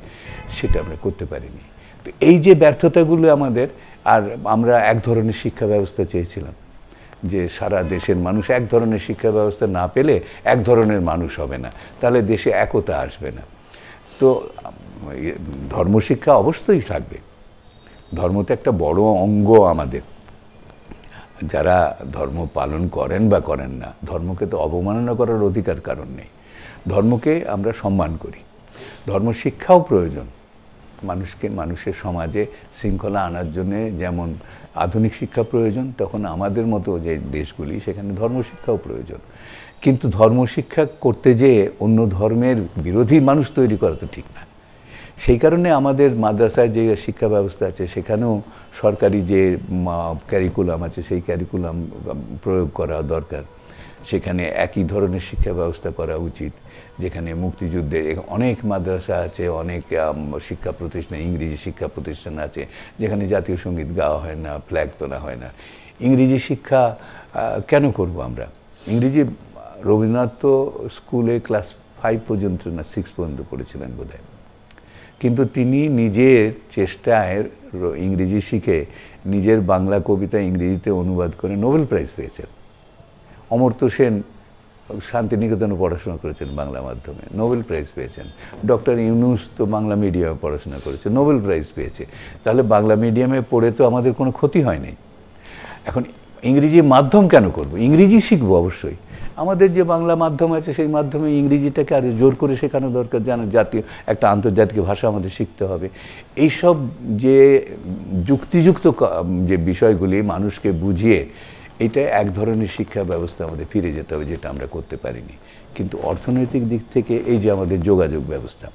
সেটা আমরা করতে পারিনি। তো এই যে ব্যর্থতাগুলো আমাদের, আর আমরা এক ধরনের শিক্ষা ব্যবস্থা চেয়েছিলাম, যে সারা দেশের মানুষ এক ধরনের শিক্ষা ব্যবস্থা না পেলে এক ধরনের মানুষ হবে না, তাহলে দেশে একতা আসবে না। তো ধর্মশিক্ষা অবশ্যই থাকবে। ধর্ম তো একটা বড় অঙ্গ আমাদের। যারা ধর্ম পালন করেন বা করেন না, ধর্মকে তো অবমাননা করার অধিকার কারণ নেই। ধর্মকে আমরা সম্মান করি। ধর্ম শিক্ষাও প্রয়োজন মানুষের সমাজে শৃঙ্খলা আনার জন্যে। যেমন আধুনিক শিক্ষা প্রয়োজন, তখন আমাদের মতো যে দেশগুলি সেখানে ধর্মশিক্ষাও প্রয়োজন। কিন্তু ধর্মশিক্ষা করতে যেয়ে অন্য ধর্মের বিরোধী মানুষ তৈরি করা তো ঠিক না। সেই কারণে আমাদের মাদ্রাসায় যে শিক্ষা ব্যবস্থা আছে, সেখানেও সরকারি যে ক্যারিকুলাম আছে সেই ক্যারিকুলাম প্রয়োগ করা দরকার। সেখানে একই ধরনের শিক্ষা ব্যবস্থা করা উচিত, যেখানে মুক্তিযুদ্ধের অনেক মাদ্রাসা আছে, অনেক শিক্ষা প্রতিষ্ঠান, ইংরেজি শিক্ষা প্রতিষ্ঠান আছে, যেখানে জাতীয় সঙ্গীত গাওয়া হয় না, ফ্ল্যাগ তোলা হয় না। ইংরেজি শিক্ষা কেন করব আমরা? ইংরেজি রবীন্দ্রনাথ তো স্কুলে ক্লাস 5 পর্যন্ত না 6 পর্যন্ত পড়েছিলেন বোধহয়, কিন্তু তিনি নিজের চেষ্টায় ইংরেজি শিখে নিজের বাংলা কবিতা ইংরেজিতে অনুবাদ করে নোবেল প্রাইজ পেয়েছেন। অমর্ত্য সেন শান্তিনিকেতনে পড়াশোনা করেছেন বাংলা মাধ্যমে, নোবেল প্রাইজ পেয়েছেন। ডক্টর ইউনুস তো বাংলা মিডিয়ামে পড়াশোনা করেছে, নোবেল প্রাইজ পেয়েছে। তাহলে বাংলা মিডিয়ামে পড়ে তো আমাদের কোনো ক্ষতি হয়নি। এখন ইংরেজি মাধ্যম কেন করব? ইংরেজি শিখবো অবশ্যই। আমাদের যে বাংলা মাধ্যম আছে সেই মাধ্যমে ইংরেজিটাকে আরও জোর করে শেখানো দরকার, যেন জাতীয় একটা আন্তর্জাতিক ভাষা আমাদের শিখতে হবে। এইসব যে যুক্তিযুক্ত যে বিষয়গুলি মানুষকে বুঝিয়ে, এটা এক ধরনের শিক্ষা ব্যবস্থা আমাদের ফিরে যেতে হবে, যেটা আমরা করতে পারিনি। কিন্তু অর্থনৈতিক দিক থেকে এই যে আমাদের যোগাযোগ ব্যবস্থা,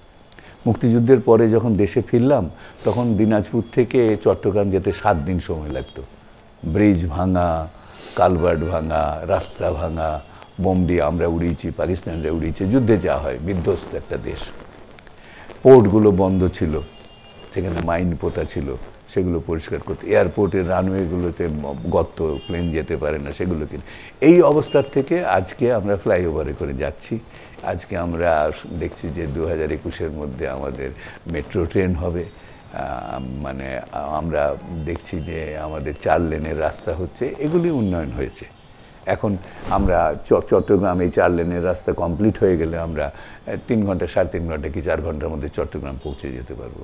মুক্তিযুদ্ধের পরে যখন দেশে ফিরলাম তখন দিনাজপুর থেকে চট্টগ্রাম যেতে 7 দিন সময় লাগতো। ব্রিজ ভাঙা, কালভার্ট ভাঙা, রাস্তা ভাঙা, বোম দিয়ে আমরা উড়িয়েছি, পাকিস্তানিরা উড়িয়েছে, যুদ্ধে যাওয়া হয়, বিধ্বস্ত একটা দেশ। পোর্টগুলো বন্ধ ছিল, সেখানে মাইন পোতা ছিল সেগুলো পরিষ্কার করতে, এয়ারপোর্টের রানওয়েগুলোতে গর্ত, প্লেন যেতে পারে না সেগুলো কিনে। এই অবস্থার থেকে আজকে আমরা ফ্লাইওভারে করে যাচ্ছি। আজকে আমরা দেখছি যে 2021-এর মধ্যে আমাদের মেট্রো ট্রেন হবে, মানে আমরা দেখছি যে আমাদের 4 লেনের রাস্তা হচ্ছে, এগুলি উন্নয়ন হয়েছে। এখন আমরা চট্টগ্রাম এই 4 লেনের রাস্তা কমপ্লিট হয়ে গেলে আমরা 3 ঘন্টা, 3.5 ঘন্টা কি 4 ঘন্টার মধ্যে চট্টগ্রাম পৌঁছে যেতে পারবো।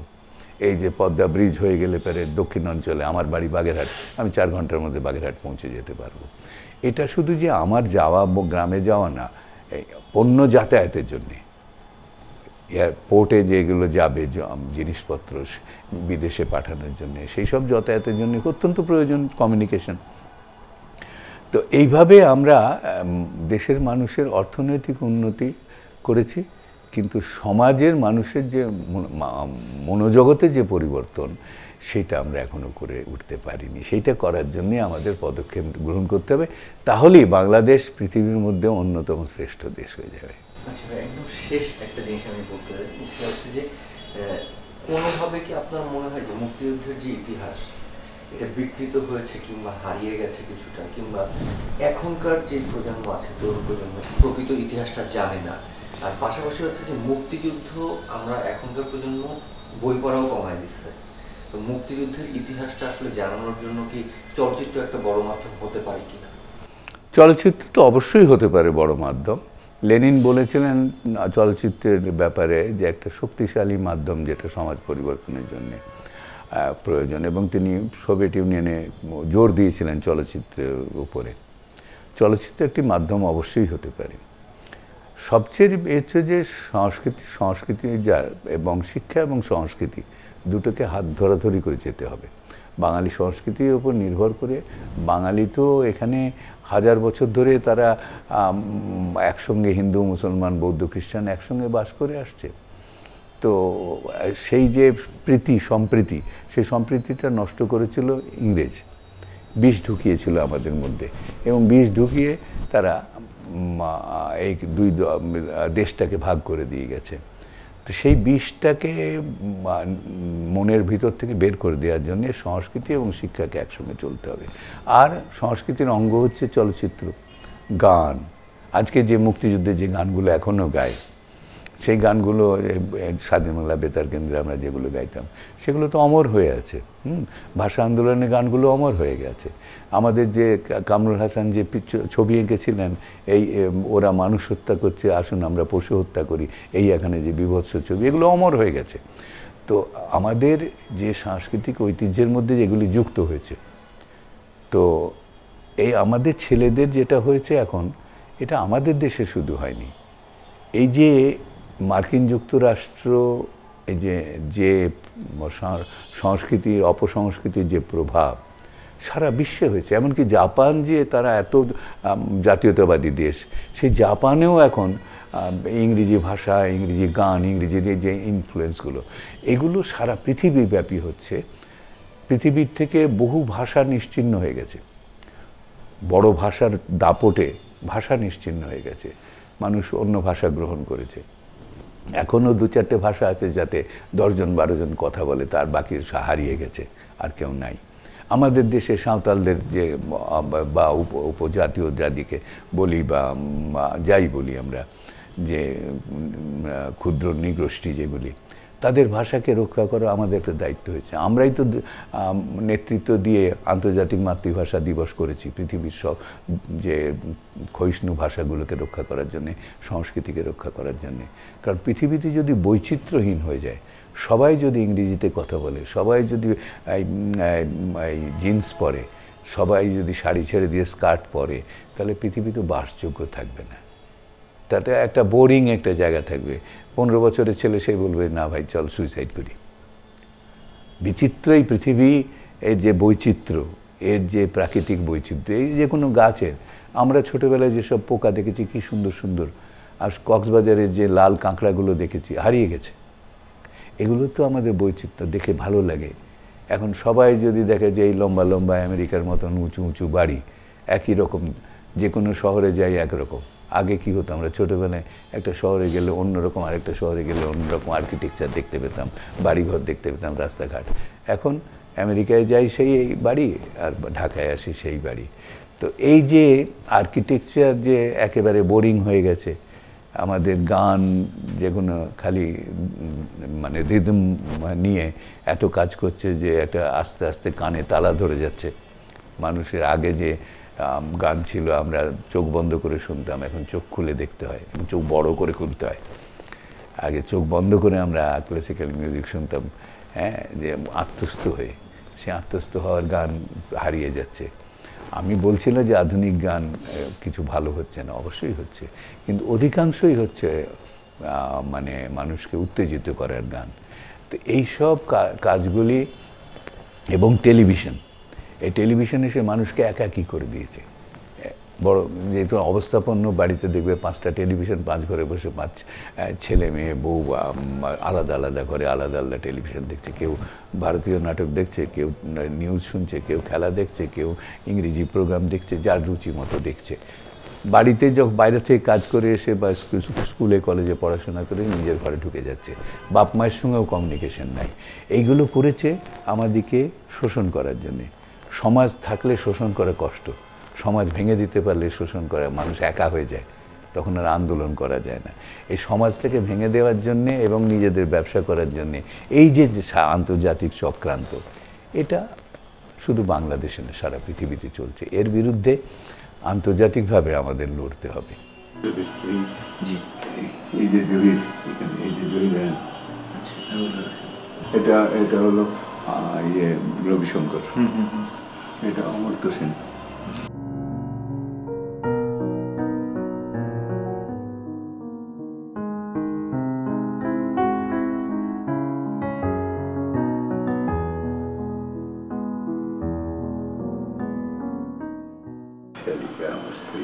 এই যে পদ্মা ব্রিজ হয়ে গেলে পরে দক্ষিণ অঞ্চলে, আমার বাড়ি বাগেরহাট, আমি 4 ঘন্টার মধ্যে বাগেরহাট পৌঁছে যেতে পারবো। এটা শুধু যে আমার যাওয়া, গ্রামে যাওয়া না, পণ্য যাতায়াতের জন্যে, এয়ারপোর্টে যেগুলো যাবে জিনিসপত্র বিদেশে পাঠানোর জন্যে, সেই সব যাতায়াতের জন্য অত্যন্ত প্রয়োজন কমিউনিকেশন। তো এইভাবে আমরা দেশের মানুষের অর্থনৈতিক উন্নতি করেছি, কিন্তু সমাজের মানুষের যে মনোজগতে যে পরিবর্তন, সেটা আমরা এখনো করে উঠতে পারিনি। সেইটা করার জন্যে আমাদের পদক্ষেপ গ্রহণ করতে হবে, তাহলেই বাংলাদেশ পৃথিবীর মধ্যে অন্যতম শ্রেষ্ঠ দেশ হয়ে যাবে। আচ্ছা ভাই, একদম শেষ একটা জিনিস আমি বলতে চাই, সেটা হচ্ছে যে কোনোভাবে কি আপনার মনে হয় যে মুক্তিযুদ্ধের যে ইতিহাস, এটা বিকৃত হয়েছে কিংবা হারিয়ে গেছে কিছুটা, কিংবা এখনকার যে প্রজন্ম আছে, তরুণ প্রজন্ম প্রকৃত ইতিহাসটা জানে না? আর পাশাপাশি হচ্ছে যে মুক্তিযুদ্ধ আমরা এখনকার প্রজন্ম বই পড়াও কমায় দিচ্ছে, তো মুক্তিযুদ্ধের ইতিহাসটা আসলে জানানোর জন্য কি চলচ্চিত্র একটা বড় মাধ্যম হতে পারে কিনা? চলচ্চিত্র তো অবশ্যই হতে পারে বড় মাধ্যম। লেনিন বলেছিলেন চলচ্চিত্রের ব্যাপারে যে একটা শক্তিশালী মাধ্যম যেটা সমাজ পরিবর্তনের জন্য প্রয়োজন, এবং তিনি সোভিয়েত ইউনিয়নে জোর দিয়েছিলেন চলচ্চিত্রের উপরে। চলচ্চিত্র একটি মাধ্যম অবশ্যই হতে পারে। সবচেয়ে হচ্ছে যে সংস্কৃতি যার, এবং শিক্ষা এবং সংস্কৃতি দুটোকে হাত ধরাধরি করে যেতে হবে। বাঙালি সংস্কৃতির উপর নির্ভর করে, বাঙালি তো এখানে 1000 বছর ধরে তারা একসঙ্গে হিন্দু, মুসলমান, বৌদ্ধ, খ্রিস্টান একসঙ্গে বাস করে আসছে। তো সেই যে সম্প্রীতি, সেই সম্প্রীতিটা নষ্ট করেছিল ইংরেজ, বিষ ঢুকিয়েছিল আমাদের মধ্যে, এবং বিষ ঢুকিয়ে তারা এই দুই দেশটাকে ভাগ করে দিয়ে গেছে। তো সেই বিষটাকে মনের ভিতর থেকে বের করে দেওয়ার জন্য সংস্কৃতি এবং শিক্ষাকে একসঙ্গে চলতে হবে। আর সংস্কৃতির অঙ্গ হচ্ছে চলচ্চিত্র, গান। আজকে যে মুক্তিযুদ্ধে যে গানগুলো এখনও গায়, সেই গানগুলো স্বাধীন বাংলা বেতার কেন্দ্রে আমরা যেগুলো গাইতাম, সেগুলো তো অমর হয়ে আছে। ভাষা আন্দোলনের গানগুলো অমর হয়ে গেছে। আমাদের যে কামরুল হাসান যে ছবি এঁকেছিলেন, এই ওরা মানুষ হত্যা করছে, আসুন আমরা পশু হত্যা করি, এই এখানে যে বীভৎস ছবি, এগুলো অমর হয়ে গেছে। তো আমাদের যে সাংস্কৃতিক ঐতিহ্যের মধ্যে যেগুলি যুক্ত হয়েছে, তো এই আমাদের ছেলেদের যেটা হয়েছে এখন, এটা আমাদের দেশে শুধু হয়নি। এই যে মার্কিন যুক্তরাষ্ট্র, এই যে সংস্কৃতির, অপসংস্কৃতির যে প্রভাব সারা বিশ্বে হয়েছে, এমনকি জাপান যে তারা এত জাতীয়তাবাদী দেশ, সেই জাপানেও এখন ইংরেজি ভাষা, ইংরেজি গান, ইংরেজির যে ইনফ্লুয়েন্সগুলো, এগুলো সারা পৃথিবীব্যাপী হচ্ছে। পৃথিবীর থেকে বহু ভাষা নিশ্চিহ্ন হয়ে গেছে, বড় ভাষার দাপটে ভাষা নিশ্চিহ্ন হয়ে গেছে, মানুষ অন্য ভাষা গ্রহণ করেছে। এখনও 2-4টে ভাষা আছে যাতে 10-12 জন কথা বলে, তার বাকি হারিয়ে গেছে, আর কেউ নাই। আমাদের দেশে সাঁওতালদের যে বা উপজাতীয় জাতিকে বলি বা যাই বলি আমরা, যে ক্ষুদ্র নৃগোষ্ঠী যেগুলি, তাদের ভাষাকে রক্ষা করা আমাদের একটা দায়িত্ব হয়েছে। আমরাই তো নেতৃত্ব দিয়ে আন্তর্জাতিক মাতৃভাষা দিবস করেছি, পৃথিবীর সব যে ক্ষয়িষ্ণু ভাষাগুলোকে রক্ষা করার জন্যে, সংস্কৃতিকে রক্ষা করার জন্যে। কারণ পৃথিবীতে যদি বৈচিত্র্যহীন হয়ে যায়, সবাই যদি ইংরেজিতে কথা বলে, সবাই যদি জিন্স পরে, সবাই যদি শাড়ি ছেড়ে দিয়ে স্কার্ট পরে, তাহলে পৃথিবী তো বাসযোগ্য থাকবে না, তাতে একটা বোরিং একটা জায়গা থাকবে। 15 বছরের ছেলে সে বলবে, না ভাই চল সুইসাইড করি। বিচিত্রই পৃথিবী, এর যে বৈচিত্র্য, এর যে প্রাকৃতিক বৈচিত্র্য, এই যে কোনো গাছের, আমরা ছোটোবেলায় যেসব পোকা দেখেছি কি সুন্দর সুন্দর, আর কক্সবাজারের যে লাল কাঁকড়াগুলো দেখেছি, হারিয়ে গেছে। এগুলো তো আমাদের বৈচিত্র্য, দেখে ভালো লাগে। এখন সবাই যদি দেখে যে এই লম্বা লম্বা আমেরিকার মতন উঁচু উঁচু বাড়ি, একই রকম, যে কোনো শহরে যাই একরকম, আগে কি হতো, আমরা ছোটোবেলায় একটা শহরে গেলে অন্যরকম, আরেকটা শহরে গেলে অন্যরকম আর্কিটেকচার দেখতে পেতাম, বাড়িঘর দেখতে পেতাম, রাস্তাঘাট। এখন আমেরিকায় যাই সেই এই বাড়ি, আর ঢাকায় আসি সেই বাড়ি। তো এই যে আর্কিটেকচার যে একেবারে বোরিং হয়ে গেছে, আমাদের গান যেগুলো খালি মানে রিদম নিয়ে এত কাজ করছে যে একটা আস্তে আস্তে কানে তালা ধরে যাচ্ছে। মানুষের আগে যে গান ছিল আমরা চোখ বন্ধ করে শুনতাম, এখন চোখ খুলে দেখতে হয়, চোখ বড় করে খুলতে হয়। আগে চোখ বন্ধ করে আমরা ক্লাসিক্যাল মিউজিক শুনতাম, হ্যাঁ, যে আত্মস্থ হয়ে, সে আত্মস্থ হওয়ার গান হারিয়ে যাচ্ছে। আমি বলছি না যে আধুনিক গান কিছু ভালো হচ্ছে না, অবশ্যই হচ্ছে, কিন্তু অধিকাংশই হচ্ছে মানে মানুষকে উত্তেজিত করার গান। তো এইসব কাজগুলি, এবং টেলিভিশন, এই টেলিভিশন এসে মানুষকে একাকী করে দিয়েছে। বড় যেহেতু অবস্থাপন্ন বাড়িতে দেখবে 5টা টেলিভিশন, 5 ঘরে বসে 5 ছেলে মেয়ে বউ আলাদা আলাদা ঘরে আলাদা আলাদা টেলিভিশন দেখছে। কেউ ভারতীয় নাটক দেখছে, কেউ নিউজ শুনছে, কেউ খেলা দেখছে, কেউ ইংরেজি প্রোগ্রাম দেখছে, যার রুচি মতো দেখছে। বাড়িতে যখন বাইরে থেকে কাজ করে এসে বা স্কুলে কলেজে পড়াশোনা করে নিজের ঘরে ঢুকে যাচ্ছে, বাপ মায়ের সঙ্গেও কমিউনিকেশন নাই। এইগুলো করেছে আমাদেরকে শোষণ করার জন্যে। সমাজ থাকলে শোষণ করা কষ্ট, সমাজ ভেঙে দিতে পারলে শোষণ করা, মানুষ একা হয়ে যায়, তখন আর আন্দোলন করা যায় না। এই সমাজটাকে ভেঙে দেওয়ার জন্যে এবং নিজেদের ব্যবসা করার জন্যে এই যে আন্তর্জাতিক চক্রান্ত, এটা শুধু বাংলাদেশে না, সারা পৃথিবীতে চলছে। এর বিরুদ্ধে আন্তর্জাতিকভাবে আমাদের লড়তে হবে। স্ত্রী এই যে জহির, এই যে জহির, এটা হলো ইয়ে রবিশঙ্কর, এটা অমর্ত্য সেন। আমার স্ত্রী